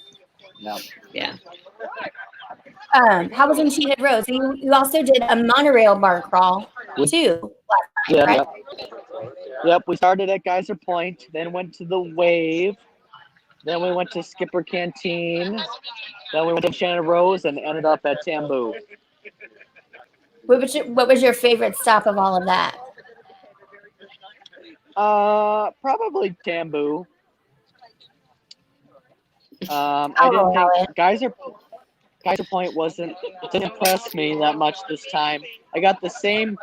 No. Yeah. How was Enchanted Rose? You also did a monorail bar crawl too last night, right? Yep. We started at Geyser Point, then went to the Wave, then we went to Skipper Canteen, then we went to Enchanted Rose, and ended up at Tambu. What was your favorite stop of all of that? Probably Tambu. I didn't think Geyser Point didn't impress me that much this time. I got the same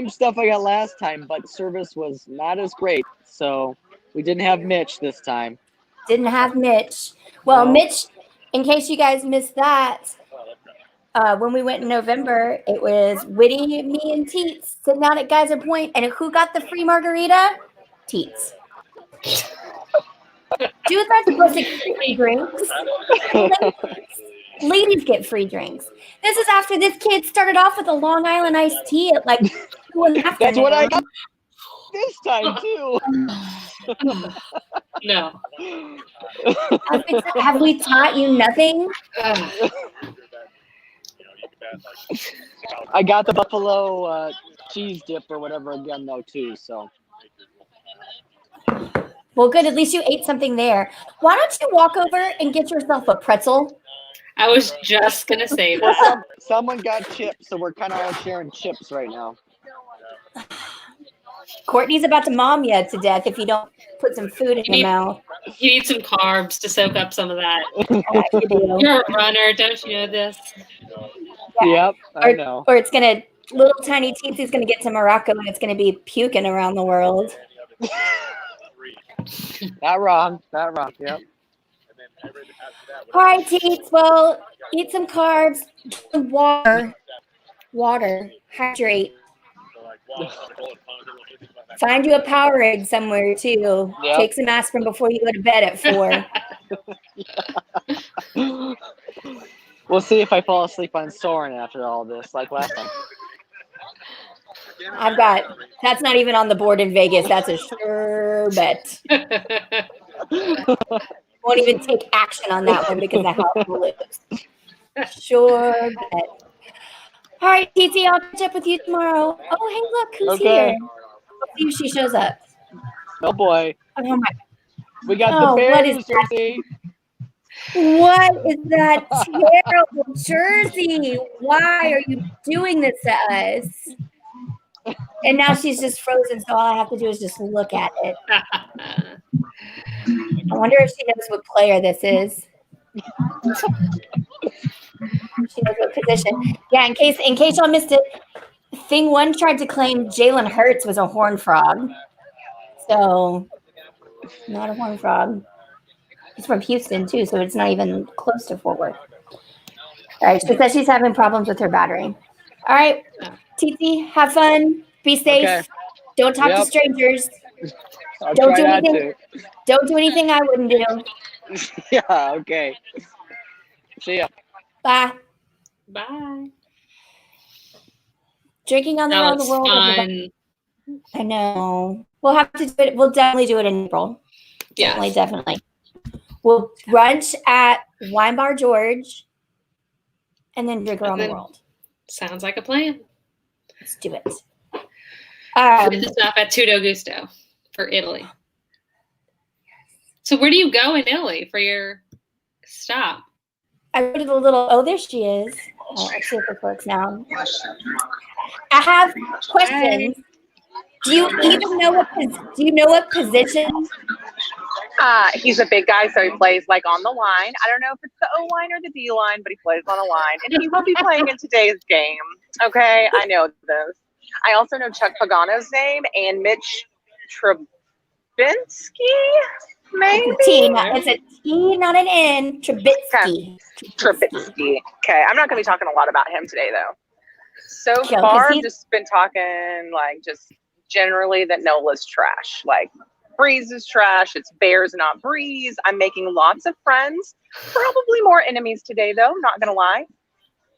stuff I got last time, but service was not as great. So we didn't have Mitch this time. Didn't have Mitch. Well, no. Mitch, in case you guys missed that, When we went in November, it was Witty, me, and Teets sitting out at Geyser Point. And who got the free margarita? Teets. Dudes aren't supposed to get free drinks. Ladies get free drinks. This is after this kid started off with a Long Island iced tea at like 2 in the afternoon. That's what I got this time too. No. Have we taught you nothing? I got the buffalo cheese dip or whatever again though too. So. Well, good. At least you ate something there. Why don't you walk over and get yourself a pretzel? I was just gonna say that. Well, someone got chips, so we're kind of all sharing chips right now. Courtney's about to mom you to death if you don't put some food in your mouth. You need some carbs to soak up some of that. Yeah, you do. You're a runner, don't you know this? Yeah. Yep, I know. Or it's gonna little tiny Teetsy's gonna get to Morocco and it's gonna be puking around the world. Not wrong. Yep. All right, Teets. Well, eat some carbs, drink water, hydrate. Find you a Powerade somewhere too. Yep. Take some aspirin before you go to bed at 4. We'll see if I fall asleep on Soarin' after all this, like last time. That's not even on the board in Vegas. That's a sure bet. Won't even take action on that one because the house will lose. Sure bet. All right, TT, I'll catch up with you tomorrow. Oh, hey, look, who's here? Let's see if she shows up. Oh, boy. Oh, my. We got the Bears jersey. What is that terrible jersey? Why are you doing this to us? And now she's just frozen, so all I have to do is just look at it. I wonder if she knows what player this is. She knows what position. Yeah, in case y'all missed it, Thing One tried to claim Jalen Hurts was a horned frog. So, not a horned frog. He's from Houston, too, so it's not even close to Fort Worth. All right, she says she's having problems with her battery. All right, TT, have fun. Be safe. Okay. Don't talk to strangers. Don't do anything I wouldn't do. Yeah, okay. See ya. Bye. Bye. Drinking on the road the world. Fun. I know. We'll have to do it. We'll definitely do it in April. Yeah. Definitely. We'll brunch at Wine Bar George and then drink around the world. Sounds like a plan. Let's do it. This stop at Tutto Gusto for Italy. So where do you go in Italy for your stop? I go to the little. Oh, there she is. Oh, I see if it works now. I have questions. Do you even know what? Do you know what position? He's a big guy, so he plays like on the line. I don't know if it's the O line or the D line, but he plays on the line, and he will be playing in today's game. Okay, I know those. I also know Chuck Pagano's name and Mitch Trubinsky. Maybe it's a T, not an N. Trubisky. Trubisky. Okay, I'm not going to be talking a lot about him today, though. So far, I've just been talking like just generally that Nola's trash. Like Breeze is trash. It's Bears, not Breeze. I'm making lots of friends. Probably more enemies today, though. Not going to lie.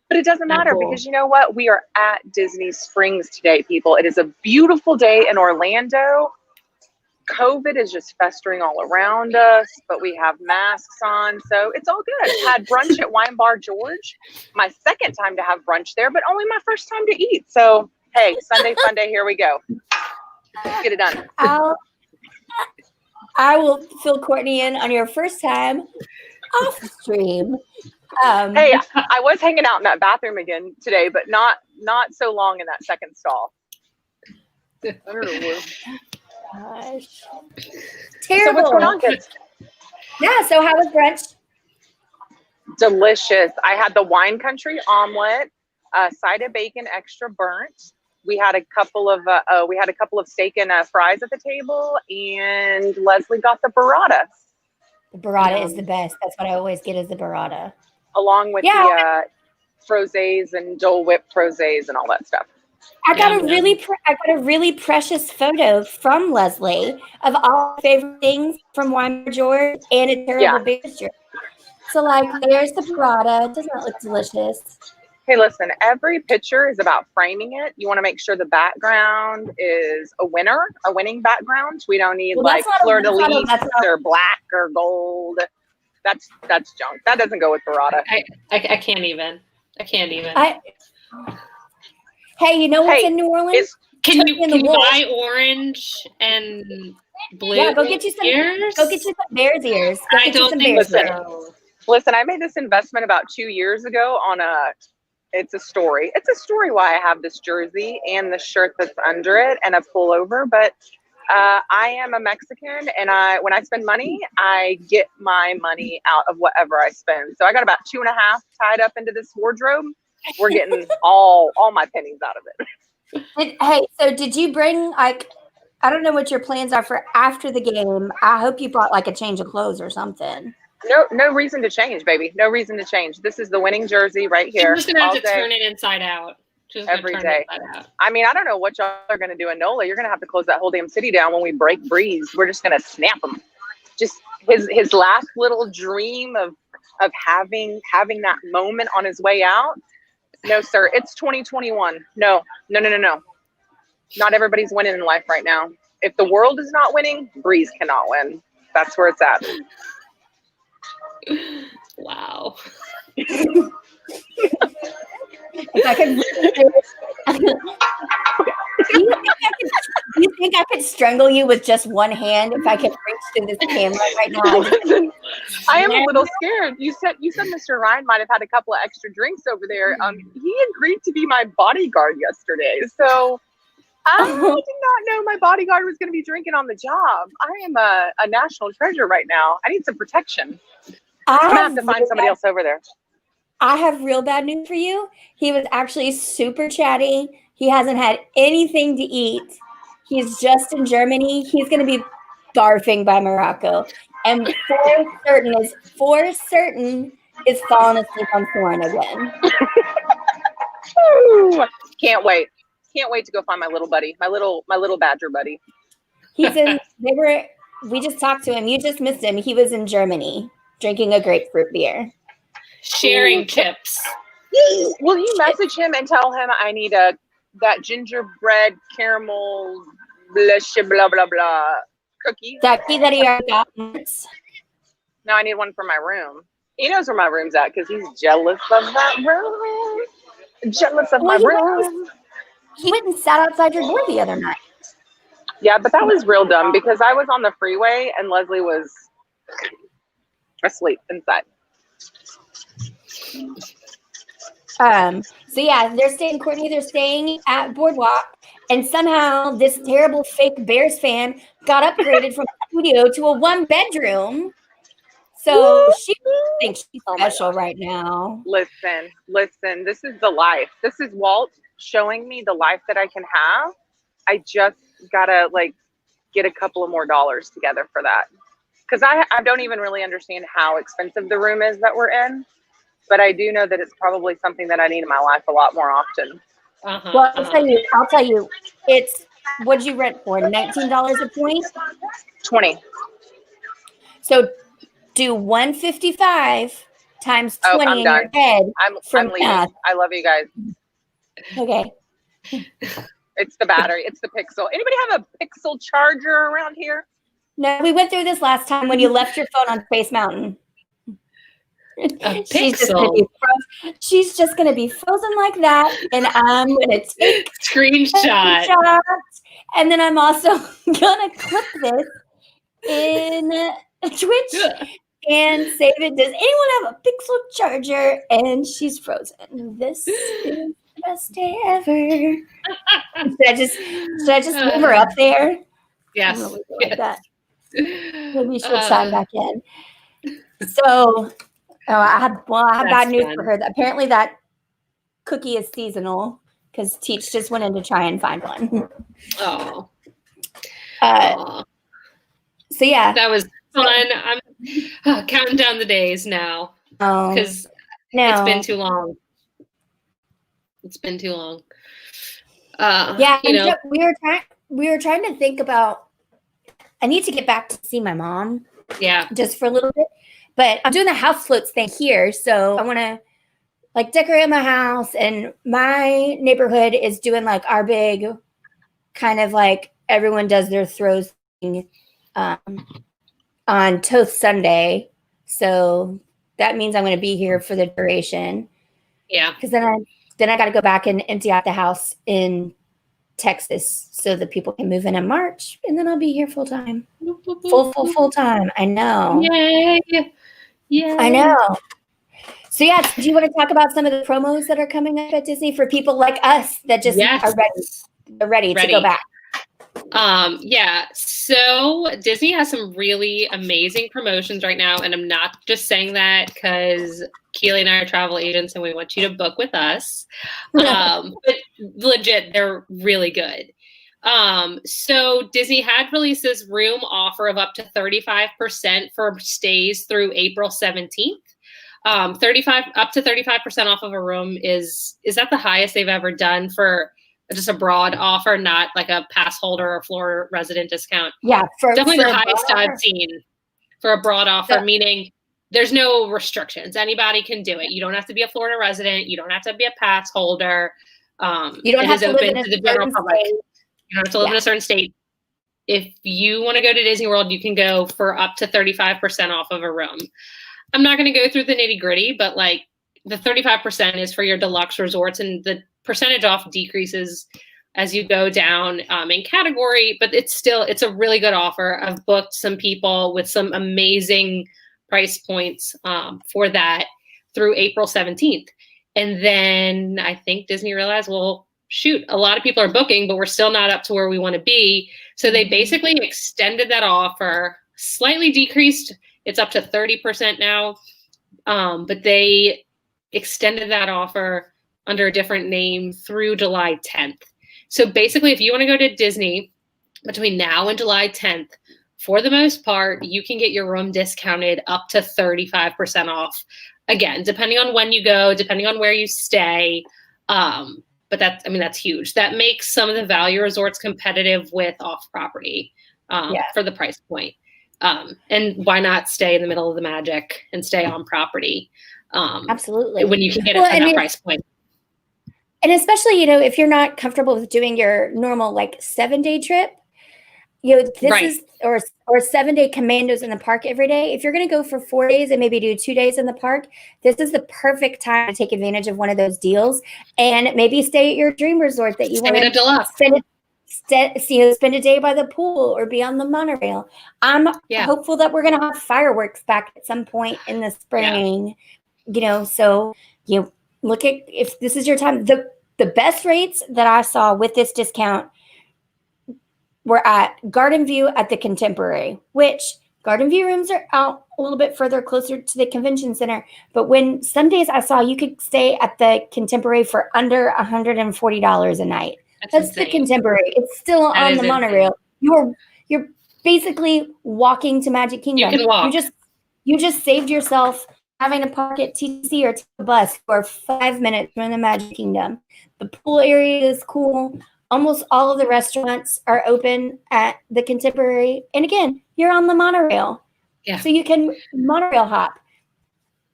But it doesn't matter because you know what? We are at Disney Springs today, people. It is a beautiful day in Orlando. COVID is just festering all around us, but we have masks on, so it's all good. Had brunch at Wine Bar George. My second time to have brunch there, but only my first time to eat. So, hey, Sunday FunDay, here we go. Let's get it done. I will fill Courtney in on your first time off stream. Hey, I was hanging out in that bathroom again today, but not so long in that second stall. I don't know where. Gosh. Terrible. So what's going on, kids? Yeah, so how was brunch? Delicious. I had the wine country omelet, side of bacon, extra burnt. We had a couple of steak and fries at the table, and Leslie got the burrata. The burrata is the best. That's what I always get is the burrata. Along with frosés and Dole Whip frosés and all that stuff. I got a really precious photo from Leslie of all favorite things from Wine George and a terrible Bears jersey. So like, there's the burrata. Doesn't that look delicious? Hey, listen, every picture is about framing it. You want to make sure the background is a winning background. We don't need fleur-de-lis or black or gold. That's junk. That doesn't go with burrata. I can't even. Hey, you know what's in New Orleans? Can you buy orange and blue? Yeah, go get you some ears? Go get you some Bears ears. I don't think so. Listen, I made this investment about 2 years ago on it's a story. It's a story why I have this jersey and the shirt that's under it and a pullover. But I am a Mexican, and when I spend money, I get my money out of whatever I spend. So I got about 2.5 tied up into this wardrobe. We're getting all my pennies out of it. So did you bring I don't know what your plans are for after the game. I hope you brought like a change of clothes or something. No reason to change, baby. No reason to change. This is the winning jersey right here. You're just gonna have to turn it inside out. Every day. I mean, I don't know what y'all are gonna do in NOLA. You're gonna have to close that whole damn city down when we break Breeze. We're just gonna snap him. Just his last little dream of having that moment on his way out. No, sir. It's 2021. No. Not everybody's winning in life right now. If the world is not winning, Breeze cannot win. That's where it's at. Wow. If I could, do you think I could strangle you with just one hand if I could reach to this camera right now? Listen, I am a little scared. You said Mr. Ryan might have had a couple of extra drinks over there. He agreed to be my bodyguard yesterday, so I did not know my bodyguard was going to be drinking on the job. I am a national treasure right now. I need some protection. I'm going to have to find somebody else over there. I have real bad news for you. He was actually super chatty. He hasn't had anything to eat. He's just in Germany. He's going to be barfing by Morocco. And for certain is falling asleep on Thorn again. Can't wait. Can't wait to go find my little buddy, my little badger buddy. We just talked to him. You just missed him. He was in Germany drinking a grapefruit beer. Sharing chips. Will you message him and tell him I need that gingerbread caramel blah blah blah cookie? That key that he already got. No, I need one for my room. He knows where my room's at because he's jealous of that room. Jealous of my room. He went and sat outside your door the other night. Yeah, but that was real dumb because I was on the freeway and Leslie was asleep inside. So yeah, Courtney, they're staying at Boardwalk, and somehow this terrible fake Bears fan got upgraded from a studio to a 1-bedroom. So she thinks she's special right now. Listen, this is the life. This is Walt showing me the life that I can have. I just gotta get a couple of more dollars together for that. Because I don't even really understand how expensive the room is that we're in. But I do know that it's probably something that I need in my life a lot more often. Well, I'll tell you, it's, what'd you rent for? $19 a point? 20. So do 155 times 20 in your head. I'm leaving. Math. I love you guys. Okay. It's the battery. It's the Pixel. Anybody have a Pixel charger around here? No, we went through this last time when you left your phone on Space Mountain. She's just gonna be frozen like that, and I'm gonna take screenshot, and then I'm also gonna clip this in Twitch and save it. Does anyone have a Pixel charger? And she's frozen. This is the best day ever. Should I just move her up there? Yes. Like that. Maybe she'll chime back in. So. I have bad news for her. Apparently that cookie is seasonal because Teach just went in to try and find one. Oh. So yeah. That was fun. I'm counting down the days now. Oh. Because it's been too long. It's been too long. Yeah, we were trying to think about. I need to get back to see my mom. Yeah, just for a little bit. But I'm doing the house floats thing here, so I want to like decorate my house. And my neighborhood is doing like our big kind of like everyone does their throws thing on Toast Sunday. So that means I'm going to be here for the duration. Yeah, because then I got to go back and empty out the house in Texas so that people can move in March, and then I'll be here full time. Full time. I know. Yay! Yeah, I know. So yeah, do you want to talk about some of the promos that are coming up at Disney for people like us that just are ready? They're ready to go back. Yeah. So Disney has some really amazing promotions right now, and I'm not just saying that because Keely and I are travel agents and we want you to book with us. But legit, they're really good. So Disney had released this room offer of up to 35% for stays through April 17th. Up to 35% off of a room is that the highest they've ever done for just a broad offer, not like a pass holder or floor resident discount? Yeah, definitely the highest I've seen for a broad offer, meaning there's no restrictions. Anybody can do it. You don't have to be a Florida resident. You don't have to be a pass holder. You don't have to live in to the general public. State. You don't have to live in a certain state. If you want to go to Disney World, you can go for up to 35% off of a room. I'm not going to go through the nitty gritty, but like the 35% is for your deluxe resorts, and the percentage off decreases as you go down in category, but it's a really good offer. I've booked some people with some amazing price points for that through April 17th. And then I think Disney realized, well, shoot, a lot of people are booking, but we're still not up to where we want to be. So they basically extended that offer, slightly decreased. It's up to 30% now, but they extended that offer under a different name through July 10th. So basically, if you want to go to Disney between now and July 10th, for the most part, you can get your room discounted up to 35% off. Again, depending on when you go, depending on where you stay. But that's huge. That makes some of the value resorts competitive with off-property for the price point. And why not stay in the middle of the magic and stay on property? Absolutely. When you can get it at that price point. And especially, if you're not comfortable with doing your normal like 7-day trip, this is or 7-day commandos in the park every day. If you're going to go for 4 days and maybe do 2 days in the park, this is the perfect time to take advantage of one of those deals and maybe stay at your dream resort that you want to spend a day by the pool or be on the monorail. I'm hopeful that we're going to have fireworks back at some point in the spring. So you look at, if this is your time, the best rates that I saw with this discount were at Garden View at the Contemporary, which Garden View rooms are out a little bit further, closer to the convention center. But when some days I saw you could stay at the Contemporary for under $140 a night. That's the Contemporary. It's still on the monorail. You're basically walking to Magic Kingdom. You can walk. You just saved yourself having to park at TTC or take a bus for 5 minutes from the Magic Kingdom. The pool area is cool. Almost all of the restaurants are open at the Contemporary. And again, you're on the monorail. Yeah. So you can monorail hop.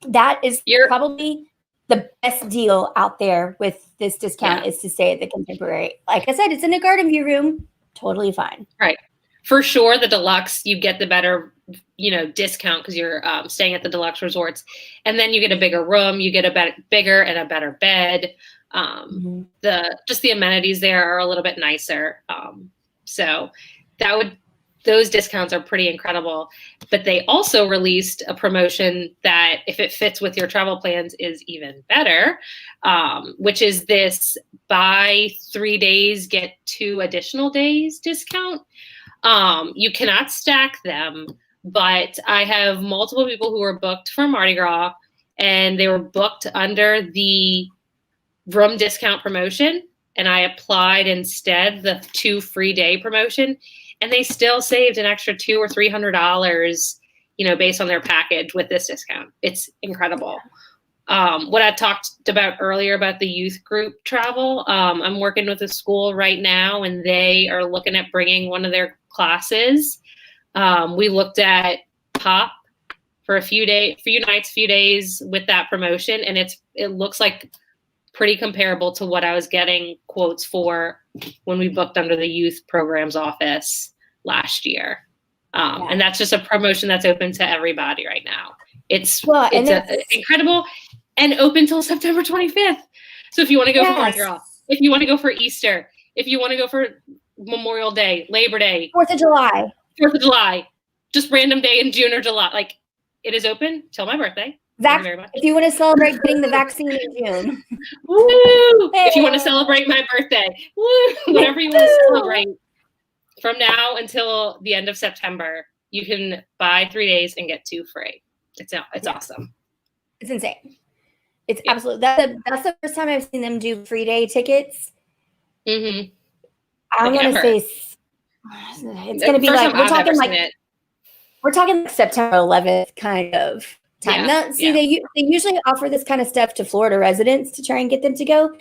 That is probably the best deal out there with this discount is to stay at the Contemporary. Like I said, it's in a Garden View room. Totally fine. Right. For sure, the deluxe, you get the better, discount because you're staying at the deluxe resorts. And then you get a bigger room. You get a bigger and a better bed. The amenities there are a little bit nicer. So those discounts are pretty incredible. But they also released a promotion that, if it fits with your travel plans, is even better, which is this buy 3 days, get 2 additional days discount. You cannot stack them, but I have multiple people who were booked for Mardi Gras, and they were booked under the room discount promotion, and I applied instead the 2 free day promotion, and they still saved an extra $200 or $300, based on their package with this discount. It's incredible. what I talked about earlier about the youth group travel. I'm working with a school right now, and they are looking at bringing one of their classes. We looked at POP for a few days with that promotion, and it looks like pretty comparable to what I was getting quotes for when we booked under the youth programs office last year. And that's just a promotion that's open to everybody right now. It's incredible and open till September 25th. So if you want to go for Mardi Gras, if you want to go for Easter, if you want to go for Memorial Day, Labor Day, 4th of July, just random day in June or July, like it is open till my birthday. Thank you very much. If you want to celebrate getting the vaccine in June. Woo! Hey. If you want to celebrate my birthday, woo! Whatever you want to celebrate. From now until the end of September, you can buy 3 days and get 2 free. It's awesome. It's insane. It's absolutely that's the first time I've seen them do free day tickets. Mm-hmm. I'm gonna say it's gonna be we're talking September 11th kind of time. They usually offer this kind of stuff to Florida residents to try and get them to go.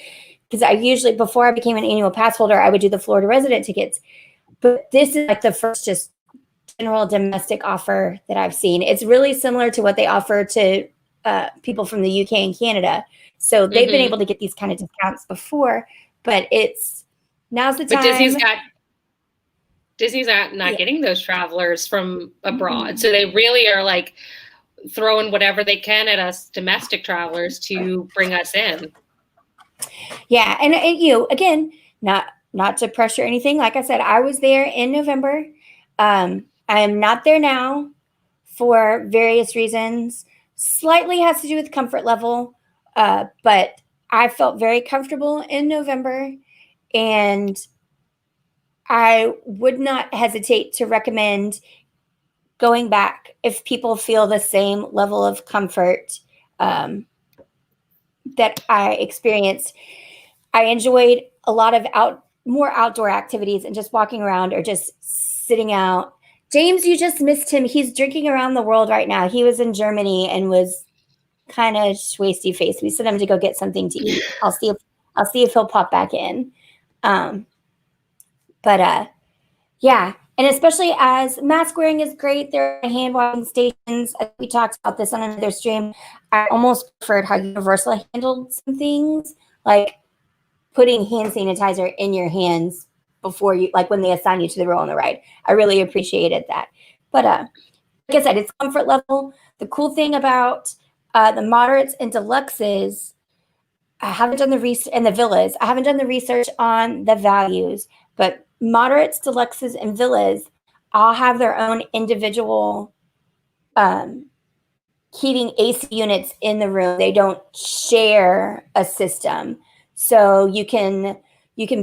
Because I usually, before I became an annual pass holder, I would do the Florida resident tickets. But this is like the first just general domestic offer that I've seen. It's really similar to what they offer to people from the UK and Canada. So they've been able to get these kind of discounts before, but now's the time. But Disney's not getting those travelers from abroad. So they really are like throwing whatever they can at us domestic travelers to bring us in. Yeah. And again, not to pressure anything. Like I said, I was there in November. I am not there now for various reasons. Slightly has to do with comfort level, but I felt very comfortable in November, and I would not hesitate to recommend going back if people feel the same level of comfort that I experienced. I enjoyed a lot of more outdoor activities and just walking around or just sitting out. James, you just missed him. He's drinking around the world right now. He was in Germany and was kind of schwasty faced. We sent him to go get something to eat. I'll see if he'll pop back in. Yeah. And especially as mask wearing is great. There are hand washing stations. We talked about this on another stream. I almost preferred how Universal handled some things, like putting hand sanitizer in your hands before you, like when they assign you to the row on the ride. I really appreciated that. But like I said, it's comfort level. The cool thing about the moderates and deluxes, I haven't done the research, and the villas, I haven't done the research on the values, but moderates, deluxes, and villas all have their own individual heating AC units in the room. They don't share a system. So you can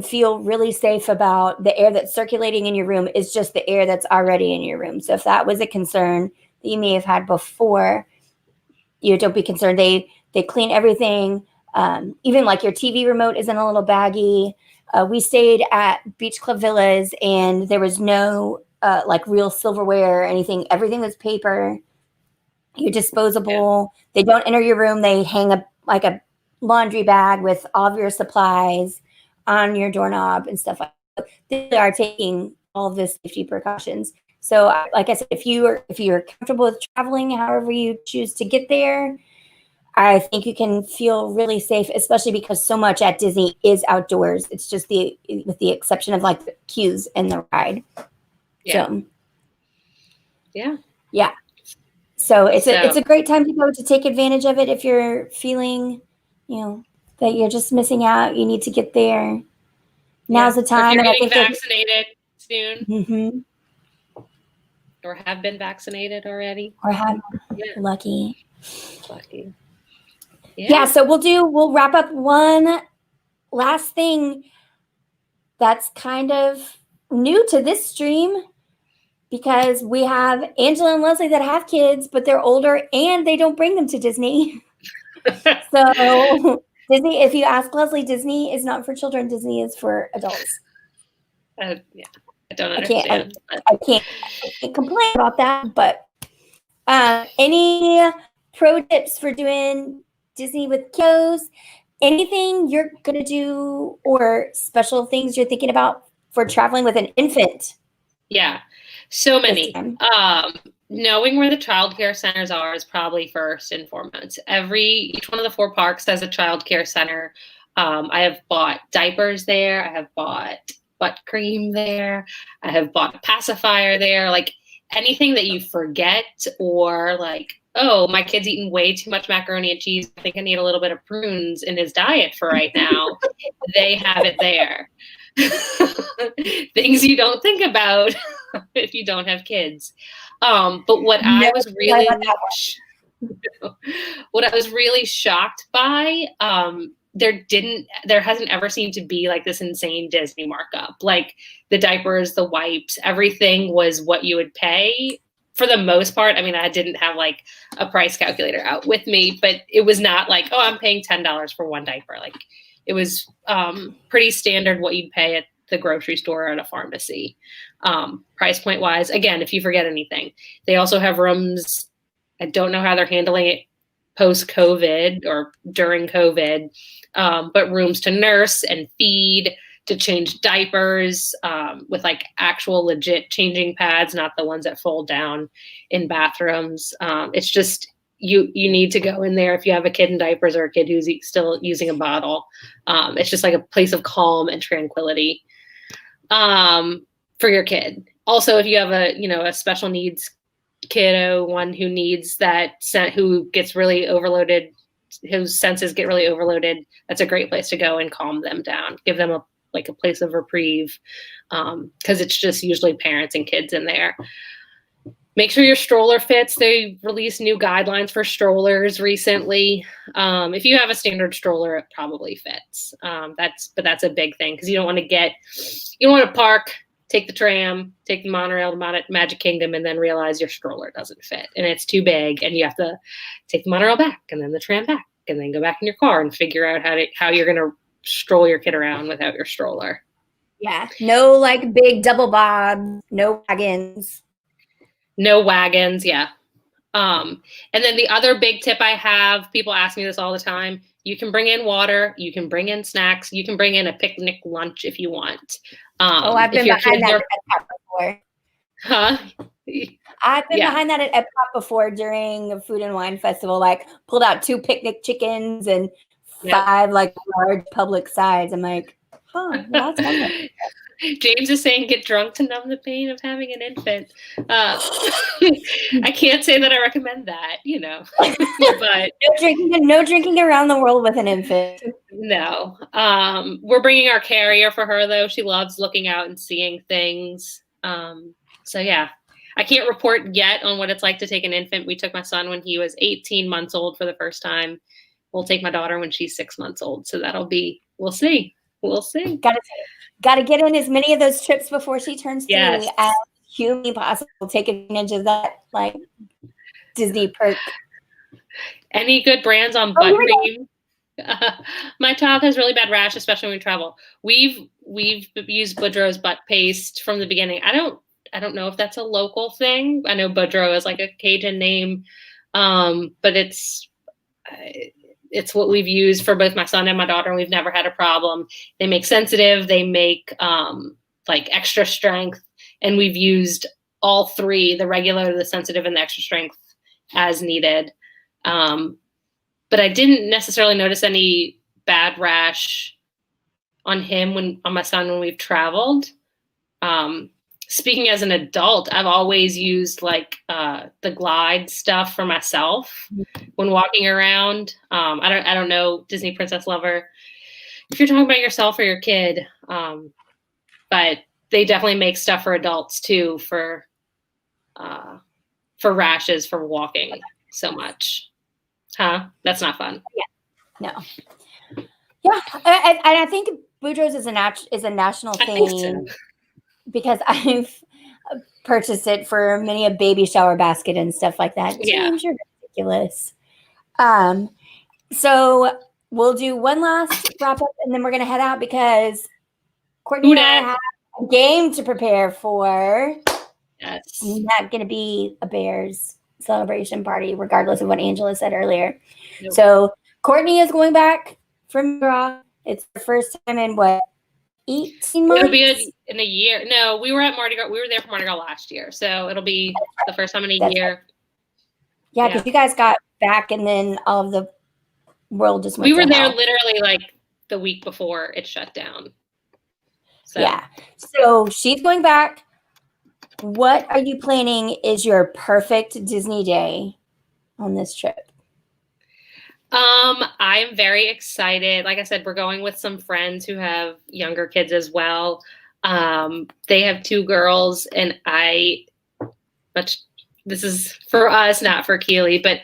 feel really safe about the air that's circulating in your room is just the air that's already in your room. So if that was a concern that you may have had before, don't be concerned. They clean everything. Even like your TV remote is in a little baggie. We stayed at Beach Club Villas, and there was no like real silverware or anything. Everything was paper. You're disposable. Yeah. They don't enter your room. They hang up like a laundry bag with all of your supplies on your doorknob and stuff like that. They are taking all of the safety precautions. So like I said, if you're comfortable with traveling, however you choose to get there, I think you can feel really safe, especially because so much at Disney is outdoors. It's just with the exception of like the queues and the ride. Yeah. So, yeah. So it's a great time to go to take advantage of it if you're feeling, that you're just missing out. You need to get there. Now's the time. If you're getting vaccinated soon. Mm-hmm. Or have been vaccinated already. Or have lucky. Yeah. So we'll wrap up one last thing that's kind of new to this stream, because we have Angela and Leslie that have kids, but they're older and they don't bring them to Disney. So Disney, if you ask Leslie, Disney is not for children. Disney is for adults. I don't understand. I can't complain about that, but any pro tips for doing Disney with kiddos. Anything you're going to do or special things you're thinking about for traveling with an infant? Yeah, so many. Knowing where the childcare centers are is probably first and foremost. Each one of the 4 parks has a childcare center. I have bought diapers there. I have bought butt cream there. I have bought a pacifier there. Like anything that you forget, or like, oh, my kid's eating way too much macaroni and cheese. I think I need a little bit of prunes in his diet for right now. They have it there. Things you don't think about if you don't have kids. But what I was really shocked by, there hasn't ever seemed to be like this insane Disney markup. Like the diapers, the wipes, everything was what you would pay for the most part. I mean, I didn't have like a price calculator out with me, but it was not like, oh, I'm paying $10 for one diaper. Like it was pretty standard what you'd pay at the grocery store or at a pharmacy. Price point wise, again, if you forget anything. They also have rooms. I don't know how they're handling it post-COVID or during COVID, but rooms to nurse and feed, to change diapers, with like actual legit changing pads, not the ones that fold down in bathrooms. It's just, you need to go in there if you have a kid in diapers or a kid who's still using a bottle. It's just like a place of calm and tranquility for your kid. Also, if you have a special needs kiddo, one who needs who gets really overloaded, whose senses get really overloaded, that's a great place to go and calm them down. Give them a place of reprieve, because it's just usually parents and kids in there. Make sure your stroller fits. They released new guidelines for strollers recently. If you have a standard stroller, it probably fits. That's a big thing, because you don't want to park, take the tram, take the monorail to Magic Kingdom, and then realize your stroller doesn't fit and it's too big, and you have to take the monorail back and then the tram back and then go back in your car and figure out how you're going to stroll your kid around without your stroller. Yeah, no like big double bobs, no wagons. No wagons, yeah. And then the other big tip I have, people ask me this all the time, you can bring in water, you can bring in snacks, you can bring in a picnic lunch if you want. I've been behind that at Epcot before. Huh? I've been behind that at Epcot before during a food and wine festival, like pulled out 2 picnic chickens and 5 like large public sides. I'm like, that's wonderful. James is saying get drunk to numb the pain of having an infant. I can't say that I recommend that, but no drinking around the world with an infant. No. We're bringing our carrier for her though. She loves looking out and seeing things. So yeah, I can't report yet on what it's like to take an infant. We took my son when he was 18 months old for the first time. We'll take my daughter when she's 6 months old. So we'll see. Got to get in as many of those trips before she turns 3 as humanly possible. Take advantage of that like Disney perk. Any good brands on butt cream? My child has really bad rash, especially when we travel. We've used Boudreaux's butt paste from the beginning. I don't know if that's a local thing. I know Boudreaux is like a Cajun name, but it's what we've used for both my son and my daughter, and we've never had a problem. They make sensitive, they make like extra strength, and we've used all 3, the regular, the sensitive, and the extra strength as needed. But I didn't necessarily notice any bad rash on my son when we've traveled. Speaking as an adult, I've always used like the Glide stuff for myself when walking around. I don't know, Disney Princess Lover, if you're talking about yourself or your kid, but they definitely make stuff for adults too for rashes for walking so much. Huh? That's not fun. Yeah. No. Yeah, and I think Boudreaux's is a national thing. I think so. Because I've purchased it for many a baby shower basket and stuff like that. Yeah. James, you're ridiculous. So we'll do one last wrap up and then we're going to head out because Courtney and I have a game to prepare for. Yes. It's not going to be a Bears celebration party, regardless of what Angela said earlier. Nope. So Courtney is going back from Raw. It's the first time in what, 18 months? It'll be in a year. No, we were at Mardi Gras. We were there for Mardi Gras last year, so it'll be the first time in a year. Right. Yeah, because you guys got back, and then all of the world just went. We were to there hell. literally like the week before it shut down. So. Yeah. So she's going back. What are you planning is your perfect Disney day on this trip? I'm very excited. Like I said, we're going with some friends who have younger kids as well. They have 2 girls, and this is for us, not for Keely, but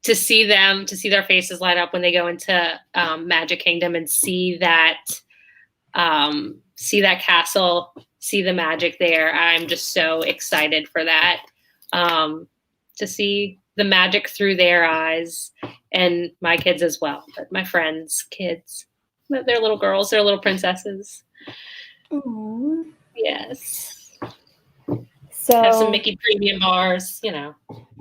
to see their faces light up when they go into Magic Kingdom and see that castle, see the magic there. I'm just so excited for that. To see the magic through their eyes, and my kids as well, but my friends' kids. They're little girls. They're little princesses. Aww. Yes. So have some Mickey premium bars,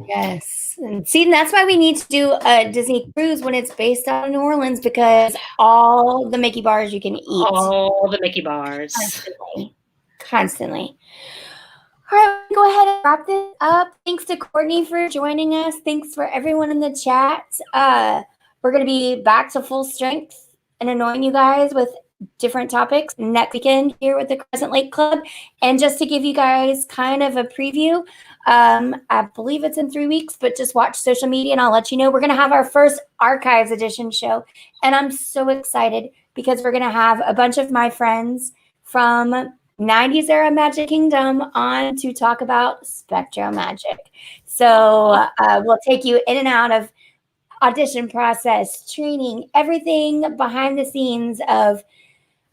Yes. And see, that's why we need to do a Disney cruise when it's based out of New Orleans, because all the Mickey bars you can eat. All the Mickey bars. Constantly. All right, go ahead and wrap this up. Thanks to Courtney for joining us. Thanks for everyone in the chat. We're going to be back to full strength and annoying you guys with different topics next weekend here with the Crescent Lake Club. And just to give you guys kind of a preview, I believe it's in 3 weeks, but just watch social media and I'll let you know. We're going to have our first Archives Edition show. And I'm so excited because we're going to have a bunch of my friends from 90s era Magic Kingdom on to talk about Spectro Magic. So we'll take you in and out of audition process, training, everything behind the scenes of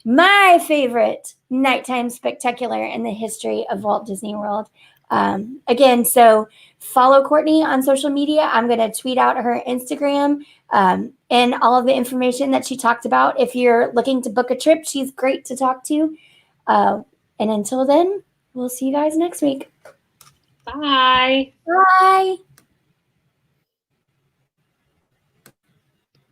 my favorite nighttime spectacular in the history of Walt Disney World. Again, so follow Courtney on social media. I'm going to tweet out her Instagram and all of the information that she talked about. If you're looking to book a trip, she's great to talk to. And until then, we'll see you guys next week. Bye. Bye.